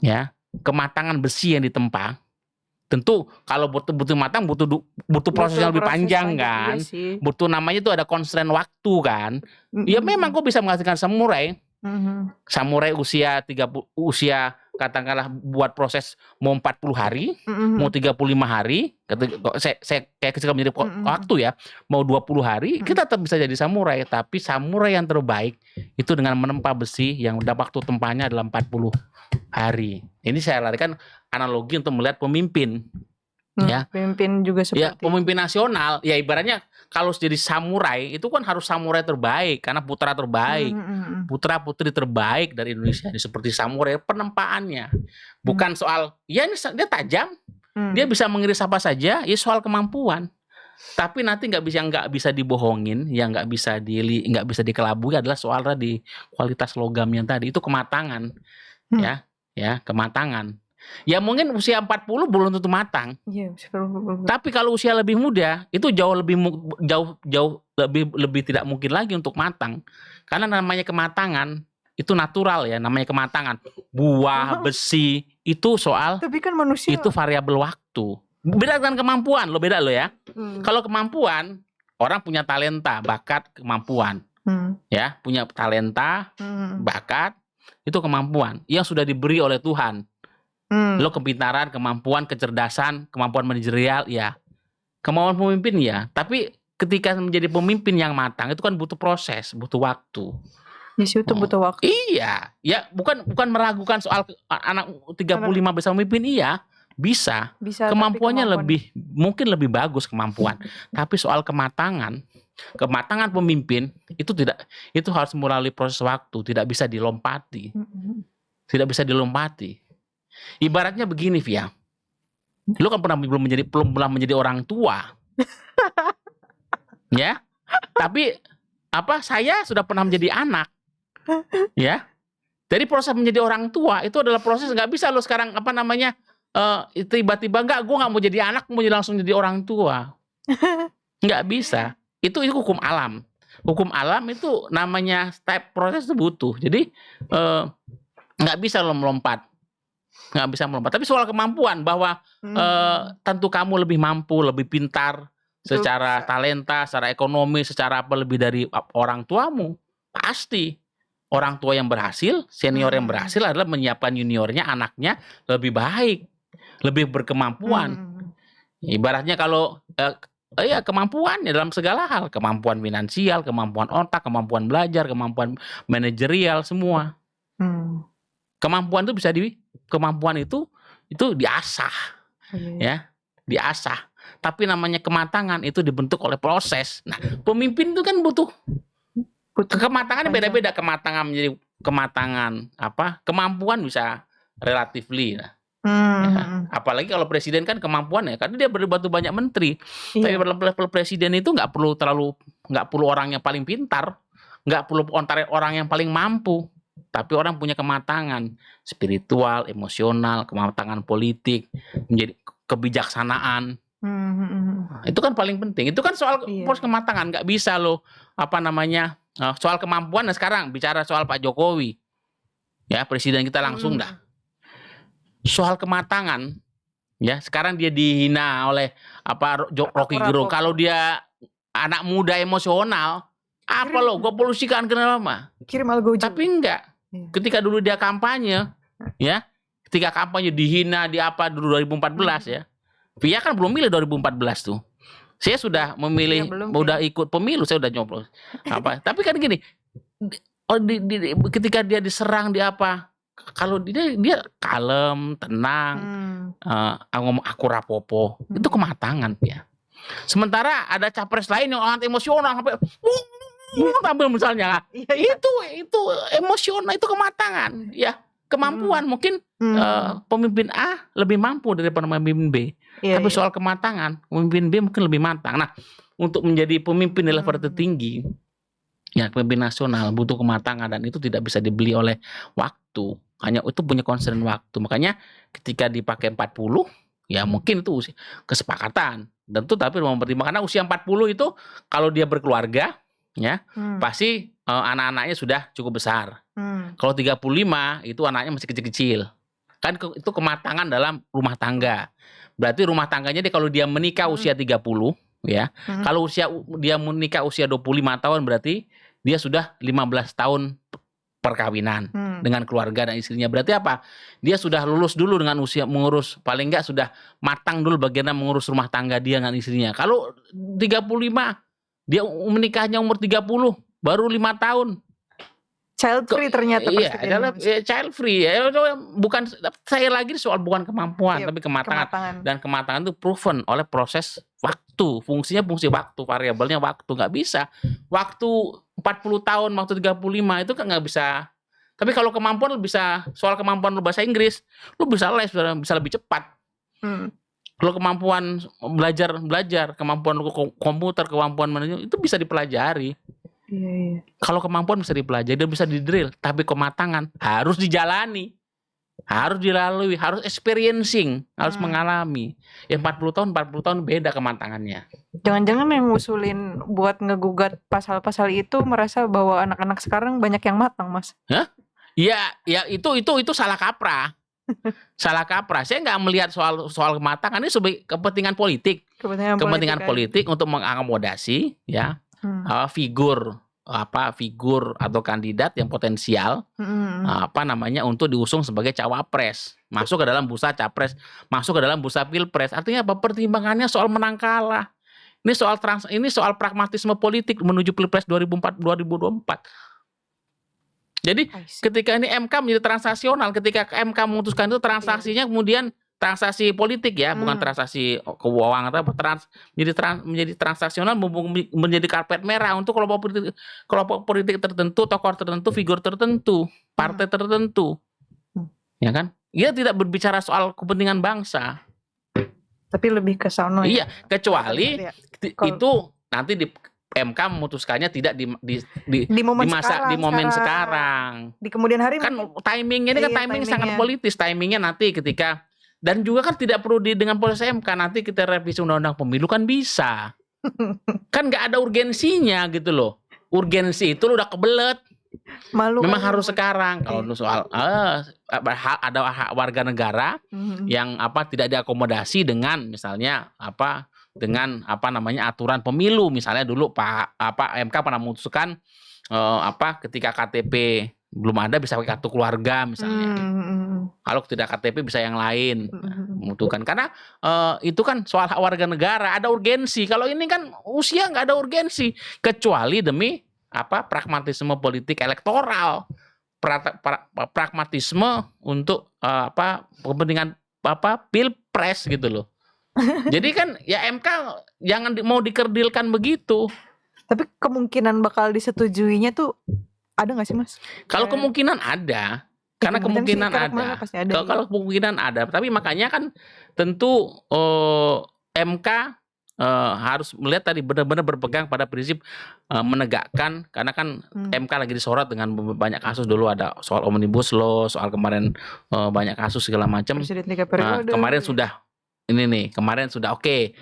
ya, kematangan besi yang ditempa tentu kalau butuh matang butuh proses yang lebih panjang kan. Butuh namanya itu ada constraint waktu kan. Ya memang kok bisa menghasilkan samurai. Samurai usia katakanlah buat proses mau 40 hari, mau 35 hari, saya ketika menjadi waktu ya, mau 20 hari, kita tetap bisa jadi samurai. Tapi samurai yang terbaik itu dengan menempa besi yang waktu tempanya adalah 40 hari. Ini saya larikan analogi untuk melihat pemimpin. Ya, pemimpin juga seperti ya, pemimpin nasional ya ibaratnya kalau jadi samurai itu kan harus samurai terbaik karena putra terbaik, putra putri terbaik dari Indonesia. Seperti samurai penempaannya bukan soal ya ini dia tajam, Dia bisa mengiris apa saja, ya soal kemampuan. Tapi nanti nggak bisa dibohongin, yang nggak bisa dikelabui adalah soal tadi kualitas logamnya tadi, itu kematangan, ya kematangan. Ya mungkin usia 40 belum tentu matang. Tapi kalau usia lebih muda itu jauh lebih tidak mungkin lagi untuk matang. Karena namanya kematangan itu natural ya, namanya kematangan. Buah, besi itu soal. Tapi kan manusia itu variabel waktu. Beda dengan kemampuan, beda ya. Kalau kemampuan, orang punya talenta, bakat, kemampuan. Ya, punya talenta, bakat, itu kemampuan yang sudah diberi oleh Tuhan. Lo kepintaran, kemampuan, kecerdasan, kemampuan manajerial, ya. Kemampuan pemimpin ya. Tapi ketika menjadi pemimpin yang matang itu kan butuh proses, butuh waktu. Itu butuh waktu. Iya, ya bukan meragukan soal anak 35 bisa memimpin, iya. Bisa kemampuannya mungkin lebih bagus kemampuan. Tapi soal kematangan pemimpin itu harus melalui proses waktu, tidak bisa dilompati. Tidak bisa dilompati. Ibaratnya begini, Via. Lu kan belum pernah menjadi orang tua. Ya. Tapi saya sudah pernah menjadi anak. Ya. Jadi proses menjadi orang tua itu adalah proses, nggak bisa lo sekarang tiba-tiba gue nggak mau jadi anak, mau langsung jadi orang tua, nggak bisa. Itu hukum alam. Hukum alam itu namanya step proses itu butuh. Jadi nggak bisa lo melompat, Tapi soal kemampuan bahwa tentu kamu lebih mampu, lebih pintar secara talenta, secara ekonomi, secara lebih dari orang tuamu, pasti. Orang tua yang berhasil, senior yang berhasil adalah menyiapkan juniornya, anaknya lebih baik, lebih berkemampuan. Ibaratnya kalau kemampuan ya dalam segala hal, kemampuan finansial, kemampuan otak, kemampuan belajar, kemampuan manajerial, semua. Kemampuan itu diasah, ya, diasah. Tapi namanya kematangan itu dibentuk oleh proses. Nah, pemimpin itu kan butuh kematangan beda-beda. Kematangan menjadi kemampuan bisa relatively. Ya. Apalagi kalau presiden kan kemampuan ya, karena dia berbantu banyak menteri. Tapi level presiden itu nggak perlu orang yang paling pintar, nggak perlu orang yang paling mampu, tapi orang punya kematangan spiritual, emosional, kematangan politik, menjadi kebijaksanaan. Itu kan paling penting. Itu kan soal kematangan. Nggak bisa lo soal kemampuan. Nah sekarang bicara soal Pak Jokowi, ya presiden kita langsung dah. Soal kematangan, ya sekarang dia dihina oleh Rocky Gerung. Kalau dia anak muda emosional, gue polusikan kenapa? Kirim algojo. Tapi enggak. Ketika dulu dia kampanye, ya, ketika kampanye dihina dulu 2014 ya. Via kan belum milih 2014 tuh. Saya sudah memilih, udah ikut pemilu, saya udah nyoblos. Tapi kan gini, ketika dia diserang kalau dia kalem, tenang, ngomong aku rapopo, itu kematangan ya. Sementara ada capres lain yang sangat emosional sampai tampil misalnya, itu emosional, itu kematangan, ya. Kemampuan mungkin pemimpin A lebih mampu daripada pemimpin B. Tapi soal kematangan, pemimpin B mungkin lebih matang. Nah, untuk menjadi pemimpin di level tertinggi, ya pemimpin nasional butuh kematangan, dan itu tidak bisa dibeli oleh waktu. Hanya itu punya concern waktu. Makanya ketika dipakai 40, ya mungkin itu kesepakatan. Tentu tapi mempertimbangkan, karena usia 40 itu kalau dia berkeluarga, ya pasti anak-anaknya sudah cukup besar. Kalau 35 itu anaknya masih kecil-kecil. Kan itu kematangan dalam rumah tangga. Berarti rumah tangganya kalau dia menikah usia 30, ya. Kalau dia menikah usia 25 tahun, berarti dia sudah 15 tahun perkawinan dengan keluarga dan istrinya. Berarti apa? Dia sudah lulus dulu dengan usia mengurus, paling enggak sudah matang dulu bagaimana mengurus rumah tangga dia dengan istrinya. Kalau 35 dia menikahnya umur 30, baru 5 tahun. Child free ternyata. Iya, adalah child free. Bukan, saya lagi soal bukan kemampuan, tapi kematangan. Dan kematangan itu proven oleh proses waktu. Fungsinya fungsi waktu, variabelnya waktu. Nggak bisa. Waktu 40 tahun, waktu 35 itu kan nggak bisa. Tapi kalau kemampuan lu bisa, soal kemampuan lu bahasa Inggris, lu bisa les, bisa lebih cepat. Kalau kemampuan belajar, kemampuan komputer, kemampuan manajemen itu bisa dipelajari. Iya. Kalau kemampuan bisa dipelajari dan bisa didrill, tapi kematangan harus dijalani. Harus dilalui, harus experiencing, harus mengalami. Ya 40 tahun beda kematangannya. Jangan-jangan yang ngusulin buat ngegugat pasal-pasal itu merasa bahwa anak-anak sekarang banyak yang matang, Mas. Hah? Ya itu salah kaprah. Salah kaprah. Saya nggak melihat soal kematangan ini sebagai kepentingan politik. Kepentingan politik untuk mengakomodasi ya figur atau kandidat yang potensial untuk diusung sebagai cawapres, masuk ke dalam bursa capres, masuk ke dalam bursa pilpres. Artinya apa? Pertimbangannya soal menang kalah. Ini soal pragmatisme politik menuju pilpres 2024. Jadi ketika ini MK menjadi transaksional, ketika MK memutuskan itu transaksinya kemudian transaksi politik ya, bukan transaksi keuangan atau menjadi transaksional, menjadi karpet merah untuk kelompok politik tertentu, tokoh tertentu, figur tertentu, partai tertentu, ya kan? Dia tidak berbicara soal kepentingan bangsa, tapi lebih ke sono. Iya, kecuali itu nanti di MK memutuskannya tidak di momen sekarang. Di kemudian hari kan timingnya ini kan timing sangat politis. Timingnya nanti ketika, dan juga kan tidak perlu dengan proses MK, nanti kita revisi undang-undang pemilu kan bisa. Kan nggak ada urgensinya gitu loh. Urgensi itu udah kebelet. Memang harus sekarang. Kalau soal ada warga negara yang tidak diakomodasi dengan misalnya dengan aturan pemilu, misalnya dulu MK pernah memutuskan ketika KTP belum ada bisa pakai kartu keluarga misalnya. Kalau tidak KTP bisa yang lain membutuhkan, karena itu kan soal hak warga negara, ada urgensi. Kalau ini kan usia nggak ada urgensi, kecuali demi pragmatisme politik elektoral, pragmatisme untuk kepentingan pilpres gitu loh. Jadi kan ya MK jangan mau dikerdilkan begitu. Tapi kemungkinan bakal disetujuinya tuh ada nggak sih, Mas? Kalau kemungkinan ada, karena kemungkinan ada. Kalau kemungkinan ada, tapi makanya kan tentu MK harus melihat tadi benar-benar berpegang pada prinsip menegakkan, karena kan MK lagi disorot dengan banyak kasus. Dulu ada soal omnibus law, soal kemarin banyak kasus segala macam. Kemarin sudah kemarin sudah oke.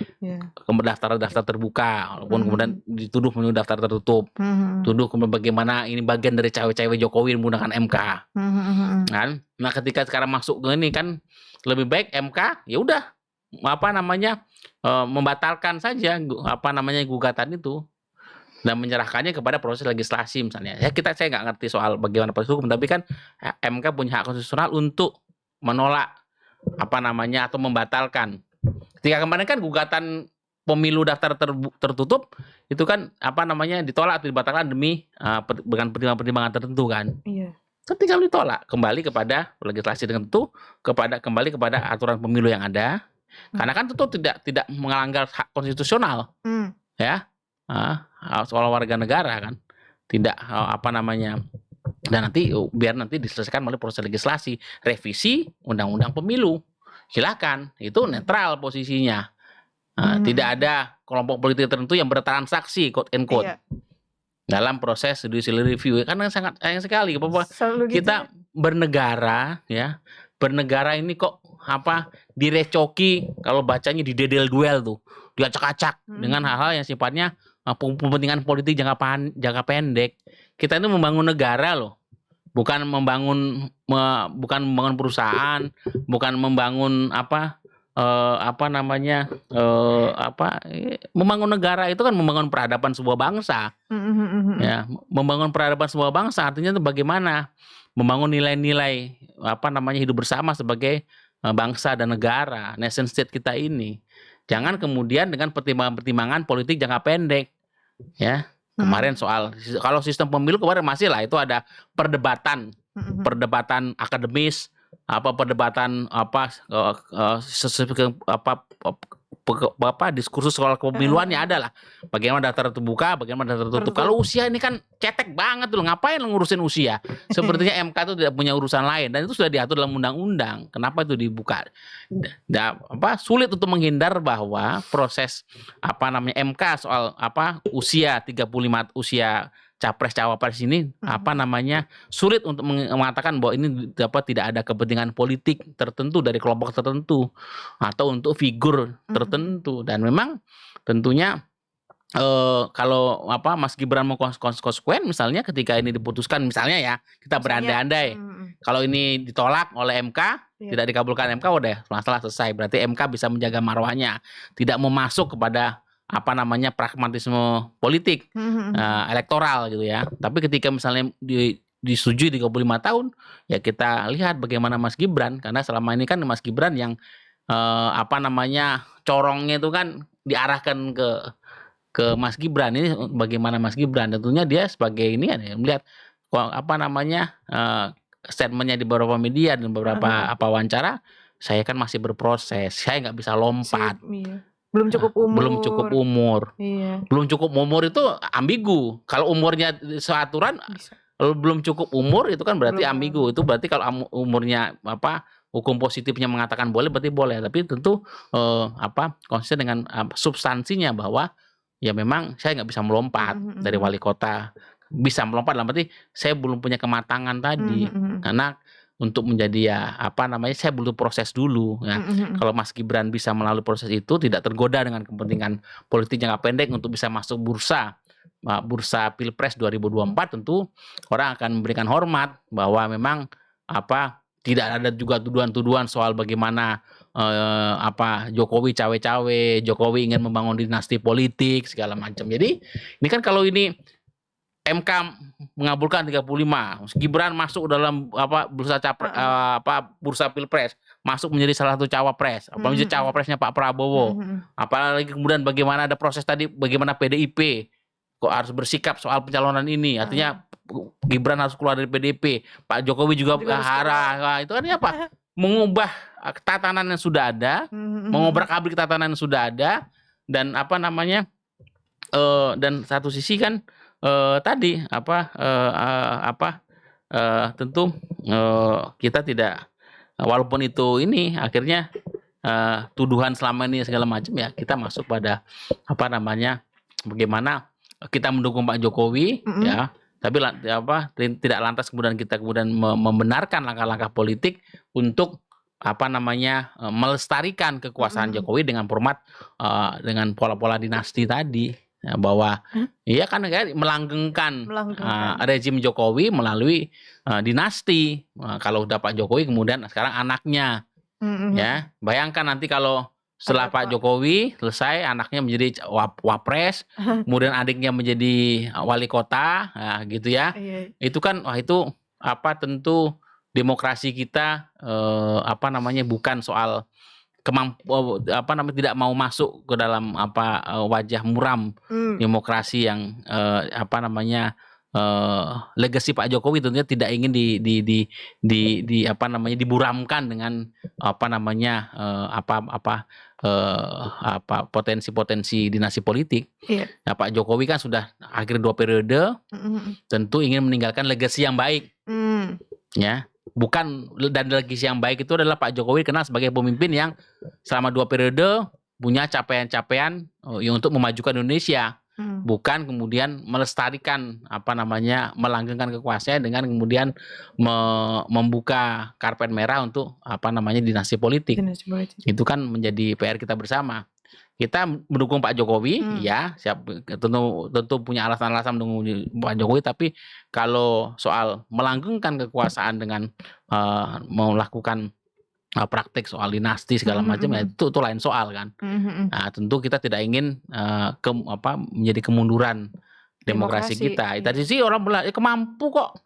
Daftar terbuka, walaupun kemudian dituduh menuju daftar tertutup. Tuduh bagaimana ini bagian dari cawe-cawe Jokowi menggunakan MK. Kan? Nah, ketika sekarang masuk ke ini kan lebih baik MK ya udah membatalkan saja gugatan itu dan menyerahkannya kepada proses legislasi misalnya. Ya saya nggak ngerti soal bagaimana proses hukum, tapi kan MK punya hak konstitusional untuk menolak atau membatalkan. Ketika kemarin kan gugatan pemilu daftar tertutup itu kan ditolak atau dibatalkan demi dengan pertimbangan tertentu kan. Iya. Ketika ditolak, kembali kepada legislasi tertentu, kembali kepada aturan pemilu yang ada. Karena kan tentu tidak melanggar hak konstitusional. Ya. Soal warga negara kan. Tidak dan biar nanti diselesaikan oleh proses legislasi, revisi undang-undang pemilu. Silakan, itu netral posisinya. Tidak ada kelompok politik tertentu yang bertransaksi quote and quote dalam proses judicial review. Karena sangat sayang sekali bahwa kita bernegara ya. Bernegara ini kok direcoki, kalau bacanya di dedel-duel tuh, diacak-acak dengan hal-hal yang sifatnya kepentingan politik jangka pendek. Kita ini membangun negara loh, bukan membangun perusahaan, bukan membangun membangun negara itu kan membangun peradaban sebuah bangsa. Ya, membangun peradaban sebuah bangsa artinya itu bagaimana membangun nilai-nilai hidup bersama sebagai bangsa dan negara, nation state kita ini. Jangan kemudian dengan pertimbangan politik jangka pendek. Ya. Kemarin kalau sistem pemilu kemarin masih lah, itu ada perdebatan diskursus soal kepemiluannya ada lah. Bagaimana daftar terbuka, bagaimana daftar tertutup. Kalau usia ini kan cetek banget loh, ngapain lo ngurusin usia? Sepertinya MK itu tidak punya urusan lain dan itu sudah diatur dalam undang-undang. Kenapa itu dibuka? Sulit untuk menghindar bahwa proses MK soal usia 35 usia capres cawapres ini sulit untuk mengatakan bahwa ini tidak ada kepentingan politik tertentu dari kelompok tertentu atau untuk figur tertentu. Dan memang tentunya kalau Mas Gibran mau konsekuen misalnya ketika ini diputuskan misalnya ya, kita berandai-andai kalau ini ditolak oleh MK, tidak dikabulkan MK, udah masalah selesai. Berarti MK bisa menjaga marwahnya, tidak mau masuk kepada pragmatisme politik elektoral gitu ya. Tapi ketika misalnya disetujui 35 tahun, ya kita lihat bagaimana Mas Gibran, karena selama ini kan Mas Gibran yang corongnya itu kan diarahkan ke Mas Gibran. Ini bagaimana Mas Gibran, tentunya dia sebagai ini melihat statementnya di beberapa media dan beberapa wawancara, saya kan masih berproses, saya nggak bisa lompat. Belum cukup umur. Belum cukup umur itu ambigu. Kalau umurnya seaturan, belum cukup umur itu kan berarti ambigu. Itu berarti kalau umurnya hukum positifnya mengatakan boleh, berarti boleh. Tapi tentu konsisten dengan substansinya bahwa ya memang saya nggak bisa melompat dari wali kota. Bisa melompat dalam berarti saya belum punya kematangan tadi. Karena untuk menjadi saya butuh proses dulu ya. Kalau Mas Gibran bisa melalui proses itu, tidak tergoda dengan kepentingan politik jangka pendek untuk bisa masuk bursa Pilpres 2024, tentu orang akan memberikan hormat bahwa memang tidak ada juga tuduhan-tuduhan soal bagaimana Jokowi cawe-cawe, Jokowi ingin membangun dinasti politik segala macam. Jadi ini kan kalau ini MK mengabulkan 35, Gibran masuk dalam bursa Pilpres, masuk menjadi salah satu cawapres, menjadi cawapresnya Pak Prabowo. Apalagi kemudian bagaimana ada proses tadi, bagaimana PDIP kok harus bersikap soal pencalonan ini, artinya Gibran harus keluar dari PDIP, Pak Jokowi juga harus itu artinya apa? Mengubah tatanan yang sudah ada, mengobrak-abrik tatanan yang sudah ada, dan dan satu sisi kan tadi tentu kita tidak, walaupun itu ini akhirnya tuduhan selama ini segala macam ya, kita masuk pada bagaimana kita mendukung Pak Jokowi ya, tapi tidak lantas kemudian kita membenarkan langkah-langkah politik untuk melestarikan kekuasaan Jokowi dengan format dengan pola-pola dinasti tadi. Ya, bahwa iya kan melanggengkan rezim Jokowi melalui dinasti. Kalau udah Pak Jokowi kemudian sekarang anaknya, ya bayangkan nanti kalau setelah Pak Jokowi selesai anaknya menjadi wapres, kemudian adiknya menjadi wali kota, gitu ya. Itu kan itu tentu demokrasi kita bukan soal tidak mau masuk ke dalam wajah muram demokrasi yang legasi Pak Jokowi tentunya tidak ingin diburamkan dengan potensi-potensi dinasti politik. Nah, Pak Jokowi kan sudah akhir 2 periode, tentu ingin meninggalkan legasi yang baik, ya. Bukan, dan legasi yang baik itu adalah Pak Jokowi dikenal sebagai pemimpin yang selama 2 periode punya capaian-capaian untuk memajukan Indonesia, bukan kemudian melestarikan melanggengkan kekuasaan dengan kemudian membuka karpet merah untuk dinasti politik. Itu kan menjadi PR kita bersama. Kita mendukung Pak Jokowi, ya, tentu punya alasan-alasan mendukung Pak Jokowi, tapi kalau soal melanggengkan kekuasaan dengan melakukan praktik soal dinasti segala macam, ya itu lain soal kan. Nah, tentu kita tidak ingin menjadi kemunduran demokrasi kita. Tadi sih orang bilang kemampu kok.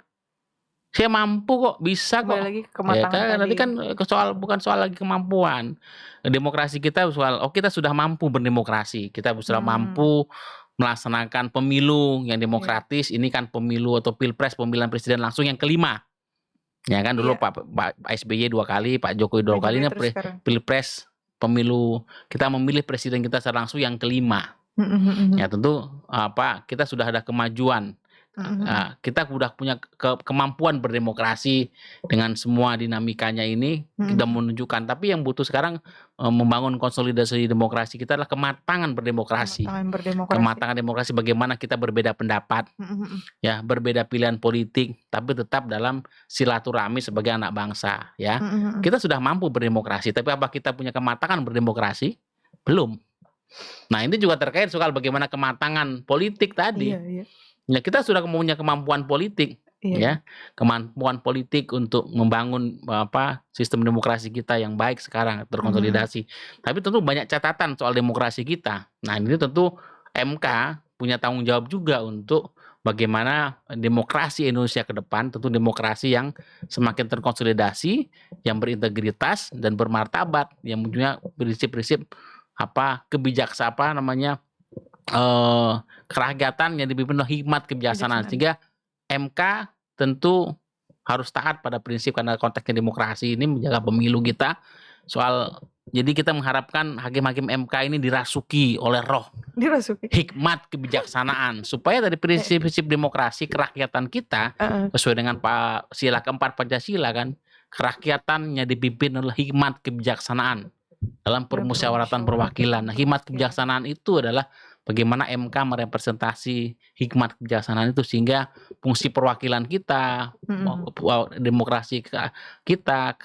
Saya mampu kok, bisa kok. Lagi Ya kan, nanti kan bukan soal lagi kemampuan. Demokrasi kita soal, kita sudah mampu berdemokrasi. Kita sudah mampu melaksanakan pemilu yang demokratis. Ini kan pemilu atau pilpres, pemilihan presiden langsung yang kelima. Ya kan, dulu Pak SBY 2 kali, Pak Jokowi 2 kali, ini pilpres pemilu kita memilih presiden kita secara langsung yang kelima. Ya tentu kita sudah ada kemajuan. Kita sudah punya kemampuan berdemokrasi dengan semua dinamikanya ini kita menunjukkan. Tapi yang butuh sekarang membangun konsolidasi demokrasi kita adalah kematangan berdemokrasi. Kematangan demokrasi bagaimana kita berbeda pendapat, ya berbeda pilihan politik, tapi tetap dalam silaturahmi sebagai anak bangsa. Ya kita sudah mampu berdemokrasi, tapi apa kita punya kematangan berdemokrasi? Belum. Nah ini juga terkait soal bagaimana kematangan politik tadi. Ya kita sudah punya kemampuan politik, ya kemampuan politik untuk membangun sistem demokrasi kita yang baik sekarang terkonsolidasi. Tapi tentu banyak catatan soal demokrasi kita. Nah ini tentu MK punya tanggung jawab juga untuk bagaimana demokrasi Indonesia ke depan, tentu demokrasi yang semakin terkonsolidasi, yang berintegritas dan bermartabat, yang punya prinsip-prinsip kebijaksanaan kerakyatan yang dipimpin oleh hikmat kebijaksanaan. Sehingga MK tentu harus taat pada prinsip karena konteksnya demokrasi ini menjaga pemilu kita. Jadi kita mengharapkan hakim-hakim MK ini dirasuki oleh roh hikmat kebijaksanaan supaya dari prinsip-prinsip demokrasi kerakyatan kita sesuai dengan sila keempat Pancasila kan, kerakyatannya dipimpin oleh hikmat kebijaksanaan dalam permusyawaratan perwakilan. Nah, hikmat kebijaksanaan itu adalah bagaimana MK merepresentasi hikmat kebijaksanaan itu sehingga fungsi perwakilan kita, demokrasi kita,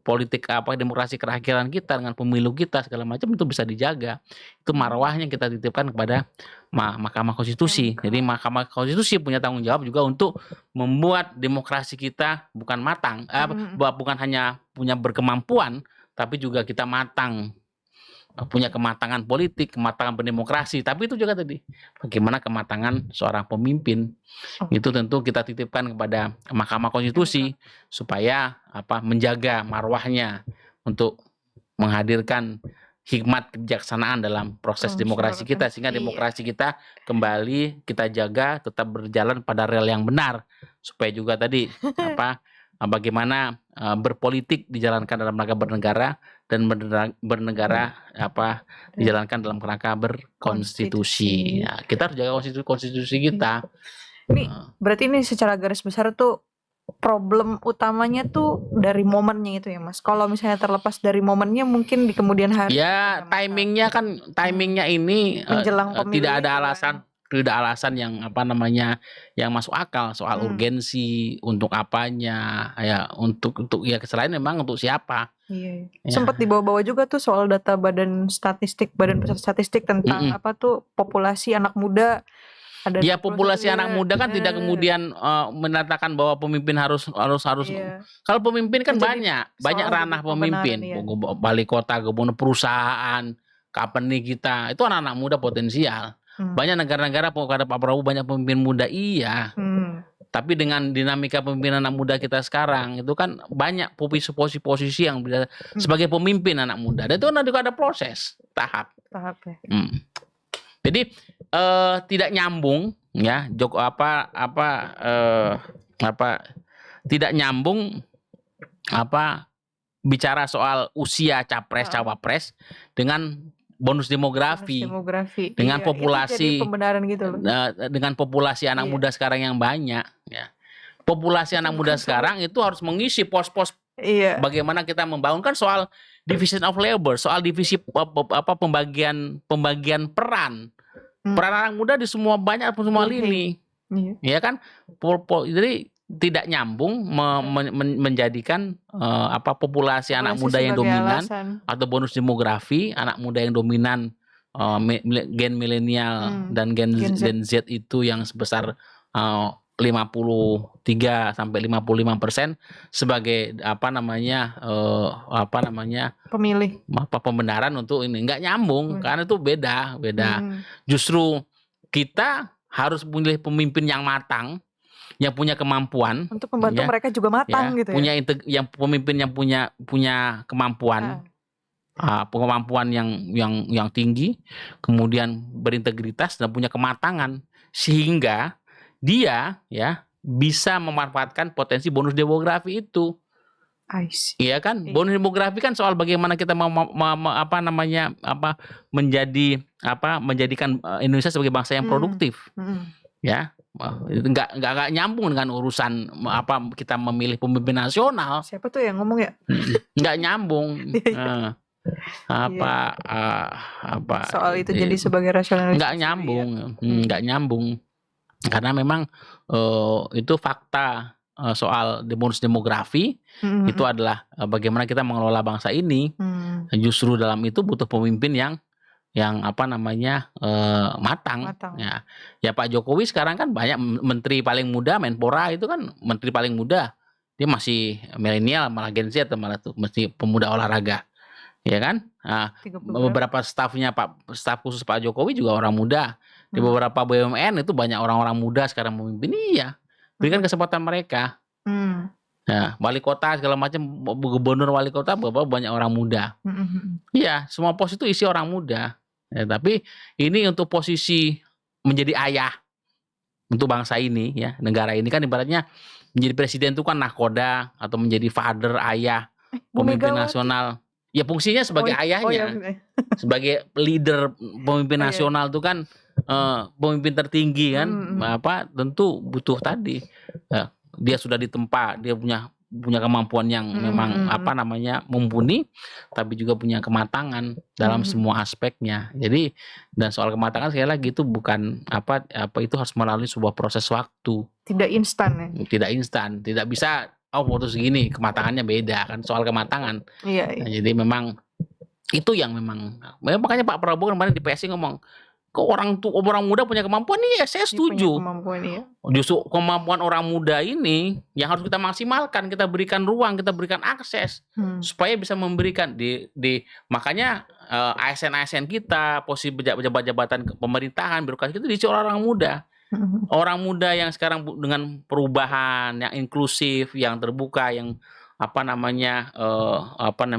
politik demokrasi kerakyatan kita dengan pemilu kita segala macam itu bisa dijaga. Itu marwahnya kita titipkan kepada Mahkamah Konstitusi. Jadi Mahkamah Konstitusi punya tanggung jawab juga untuk membuat demokrasi kita bukan matang, bukan hanya punya berkemampuan, tapi juga kita matang, punya kematangan politik, kematangan berdemokrasi. Tapi itu juga tadi bagaimana kematangan seorang pemimpin. Itu tentu kita titipkan kepada Mahkamah Konstitusi supaya menjaga marwahnya untuk menghadirkan hikmat kebijaksanaan dalam proses demokrasi kita, sehingga demokrasi kita kembali kita jaga tetap berjalan pada rel yang benar, supaya juga tadi bagaimana berpolitik dijalankan dalam rangka bernegara dan bernegara dijalankan dalam rangka berkonstitusi. Ya, kita harus jaga konstitusi kita. Ini berarti ini secara garis besar tuh problem utamanya tuh dari momennya itu ya Mas. Kalau misalnya terlepas dari momennya mungkin di kemudian hari. Ya timingnya ini tidak ada alasan yang yang masuk akal soal urgensi untuk apanya ya untuk ya selain memang untuk siapa. Iya. Ya. Sempat dibawa-bawa juga tuh soal data Badan Pusat Statistik tentang populasi anak muda. Ya populasi anak muda kan tidak kemudian menatakan bahwa pemimpin harus. Kalau pemimpin kan banyak ranah pemimpin, wali kota, gubernur, perusahaan, company kita itu anak-anak muda potensial. Banyak negara-negara kata Pak Prabowo banyak pemimpin muda, iya. Tapi dengan dinamika pemimpin anak muda kita sekarang itu kan banyak posisi yang sebagai pemimpin anak muda. Dan itu kan juga ada proses tahap ya. Jadi tidak nyambung ya tidak nyambung bicara soal usia capres cawapres dengan bonus demografi. Dengan populasi pembenaran gitu loh. Dengan populasi anak muda sekarang yang banyak ya. Populasi anak muda sekarang itu harus mengisi pos-pos bagaimana kita membangunkan soal division of labor, soal divisi pembagian peran. Peran anak muda di semua lini. Ya kan? Jadi tidak nyambung menjadikan populasi anak muda yang dominan atau bonus demografi anak muda yang dominan gen milenial dan gen Z itu yang sebesar 53 sampai 55% sebagai pemilih pembenaran untuk ini nggak nyambung karena itu beda. Justru kita harus memilih pemimpin yang matang, yang punya kemampuan untuk membantu mereka juga matang gitu ya. Pemimpin yang punya kemampuan kemampuan yang tinggi, kemudian berintegritas dan punya kematangan sehingga dia bisa memanfaatkan potensi bonus demografi itu. I see. Iya kan? Iya. Bonus demografi kan soal bagaimana kita menjadikan Indonesia sebagai bangsa yang produktif. Ya. Itu nggak nyambung dengan urusan kita memilih pemimpin nasional. Siapa tuh yang ngomong ya? Nggak nyambung. Soal itu jadi sebagai rasionalisasi. Nggak nyambung. Nggak nyambung. Karena memang itu fakta. Soal bonus demografi itu adalah bagaimana kita mengelola bangsa ini. Justru dalam itu butuh pemimpin yang matang. Ya Pak Jokowi sekarang kan banyak menteri paling muda, Menpora itu kan menteri paling muda, dia masih milenial, malah Gen Z atau malah tuh mesti pemuda olahraga, ya kan? Nah, beberapa staf khusus Pak Jokowi juga orang muda. Di beberapa BUMN itu banyak orang-orang muda sekarang memimpin. Iya, berikan kesempatan mereka. Ya, wali kota segala macam, gubernur wali kota banyak orang muda. Iya, semua pos itu isi orang muda. Ya, tapi ini untuk posisi menjadi ayah untuk bangsa ini, ya, negara ini kan ibaratnya menjadi presiden itu kan nahkoda atau menjadi father, ayah, pemimpin nasional. Ya fungsinya sebagai ayahnya, sebagai leader pemimpin nasional itu kan pemimpin tertinggi kan, tentu butuh tadi. Dia sudah ditempa, dia punya kemampuan yang memang mumpuni, tapi juga punya kematangan dalam semua aspeknya. Jadi dan soal kematangan sekali lagi itu bukan itu harus melalui sebuah proses waktu. Tidak instan. Tidak bisa waktu segini kematangannya beda kan, soal kematangan. Iya. Nah, jadi memang itu yang memang makanya Pak Prabowo kemarin di PSI ngomong, kok orang muda punya kemampuan nih, ya saya setuju. Justru kemampuan orang muda ini yang harus kita maksimalkan, kita berikan ruang, kita berikan akses supaya bisa memberikan makanya ASN kita, posisi pejabat jabatan pemerintahan, birokrasi itu diisi orang muda. Orang muda yang sekarang dengan perubahan yang inklusif, yang terbuka, yang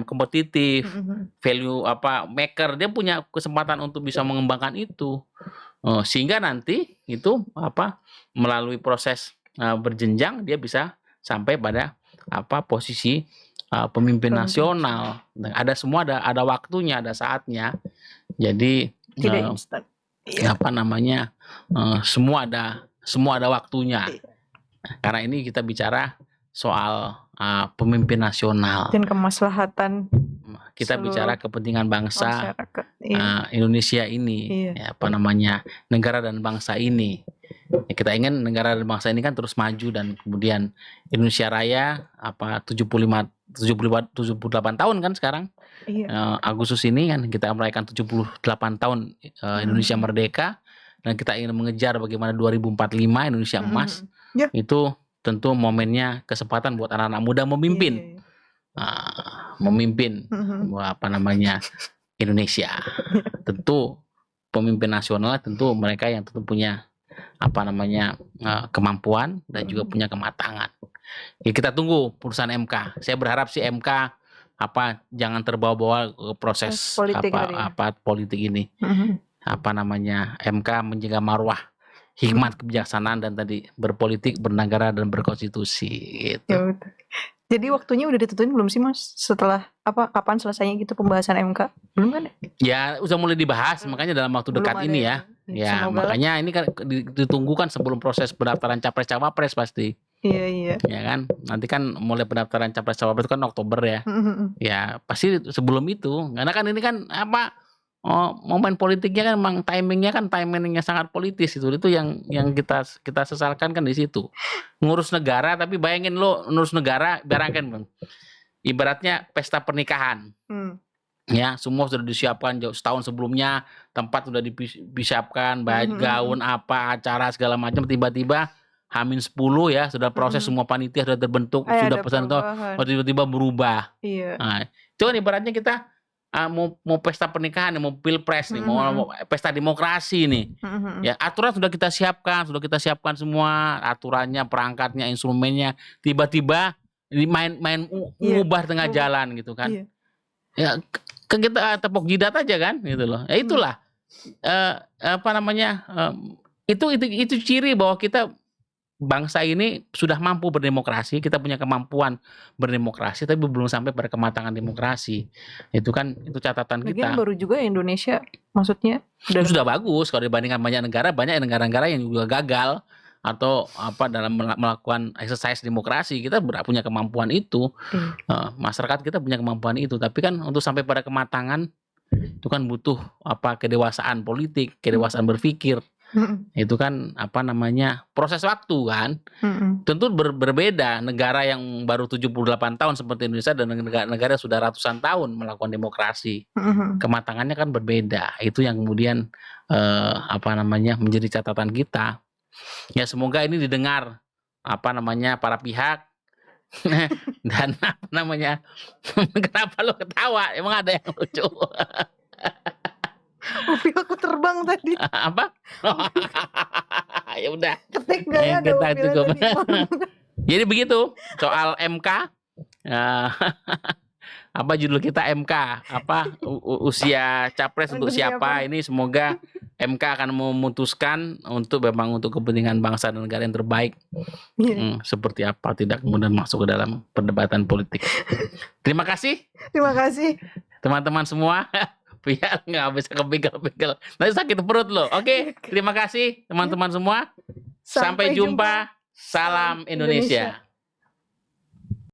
kompetitif, value maker, dia punya kesempatan untuk bisa mengembangkan itu, sehingga nanti itu melalui proses berjenjang dia bisa sampai pada posisi pemimpin nasional. Ada semua, ada waktunya, ada saatnya. Jadi tidak instan. Semua ada waktunya. Karena ini kita bicara soal pemimpin nasional dan kemaslahatan, kita bicara kepentingan bangsa Indonesia ini, negara dan bangsa ini. Ya, kita ingin negara dan bangsa ini kan terus maju, dan kemudian Indonesia Raya 78 tahun kan sekarang. Agustus ini kan kita merayakan 78 tahun Indonesia merdeka, dan kita ingin mengejar bagaimana 2045 Indonesia emas. Itu tentu momennya kesempatan buat anak-anak muda memimpin. Memimpin Indonesia. Tentu pemimpin nasional tentu mereka yang tentu punya kemampuan dan juga punya kematangan. Ya, kita tunggu putusan MK. Saya berharap sih MK jangan terbawa-bawa proses politik ini. MK menjaga marwah, hikmat kebijaksanaan, dan tadi berpolitik, bernegara, dan berkonstitusi gitu. Ya, jadi waktunya udah ditentuin belum sih Mas? Setelah kapan selesainya gitu pembahasan MK? Belum kan? Ya udah mulai dibahas, makanya dalam waktu dekat ini ya. Ya makanya ini kan ditunggu kan sebelum proses pendaftaran capres-cawapres pasti. Iya. Ya kan, nanti kan mulai pendaftaran capres-cawapres itu kan Oktober ya. Ya pasti sebelum itu, karena kan ini kan momen politiknya kan memang timingnya sangat politis, itu yang kita sesalkan kan di situ. Ngurus negara, tapi bayangin lo ngurus negara, bayangkan ibaratnya pesta pernikahan. Ya, semua sudah disiapkan setahun sebelumnya, tempat sudah disiapkan, gaun acara segala macam, tiba-tiba H-10 ya, sudah proses, semua panitia sudah terbentuk, sudah pesan itu, tiba-tiba berubah. Iya. Nah, itu kan ibaratnya kita mau pesta pernikahan, mau pilpres nih, mau pesta demokrasi nih. Ya, aturan sudah kita siapkan semua, aturannya, perangkatnya, instrumennya, tiba-tiba main ngubah tengah jalan gitu kan. Ya, kita tepuk jidat aja kan gitu loh. Ya itulah itu ciri bahwa kita bangsa ini sudah mampu berdemokrasi, kita punya kemampuan berdemokrasi, tapi belum sampai pada kematangan demokrasi. Itu catatan Lagian kita. baru juga Indonesia, maksudnya Itu sudah bagus kalau dibandingkan banyak negara-negara yang juga gagal atau dalam melakukan exercise demokrasi. Kita punya kemampuan itu. Masyarakat kita punya kemampuan itu, tapi kan untuk sampai pada kematangan itu kan butuh kedewasaan politik, kedewasaan berpikir. Itu kan proses waktu kan. Tentu berbeda negara yang baru 78 tahun seperti Indonesia dan negara yang sudah ratusan tahun melakukan demokrasi. Kematangannya kan berbeda. Itu yang kemudian menjadi catatan kita. Ya semoga ini didengar para pihak. Dan kenapa lo ketawa? Emang ada yang lucu? Mobil aku terbang tadi. Apa? Ya udah. Ketik gak ya ada mobil tadi. Jadi begitu soal MK. Judul kita MK? Usia capres untuk siapa? Ini semoga MK akan memutuskan untuk kepentingan bangsa dan negara yang terbaik. Seperti apa, tidak kemudian masuk ke dalam perdebatan politik. Terima kasih. Terima kasih teman-teman semua. Biar nggak bisa kepegel-pegel, nanti sakit perut loh. Oke, terima kasih teman-teman semua. Sampai jumpa. Salam Indonesia.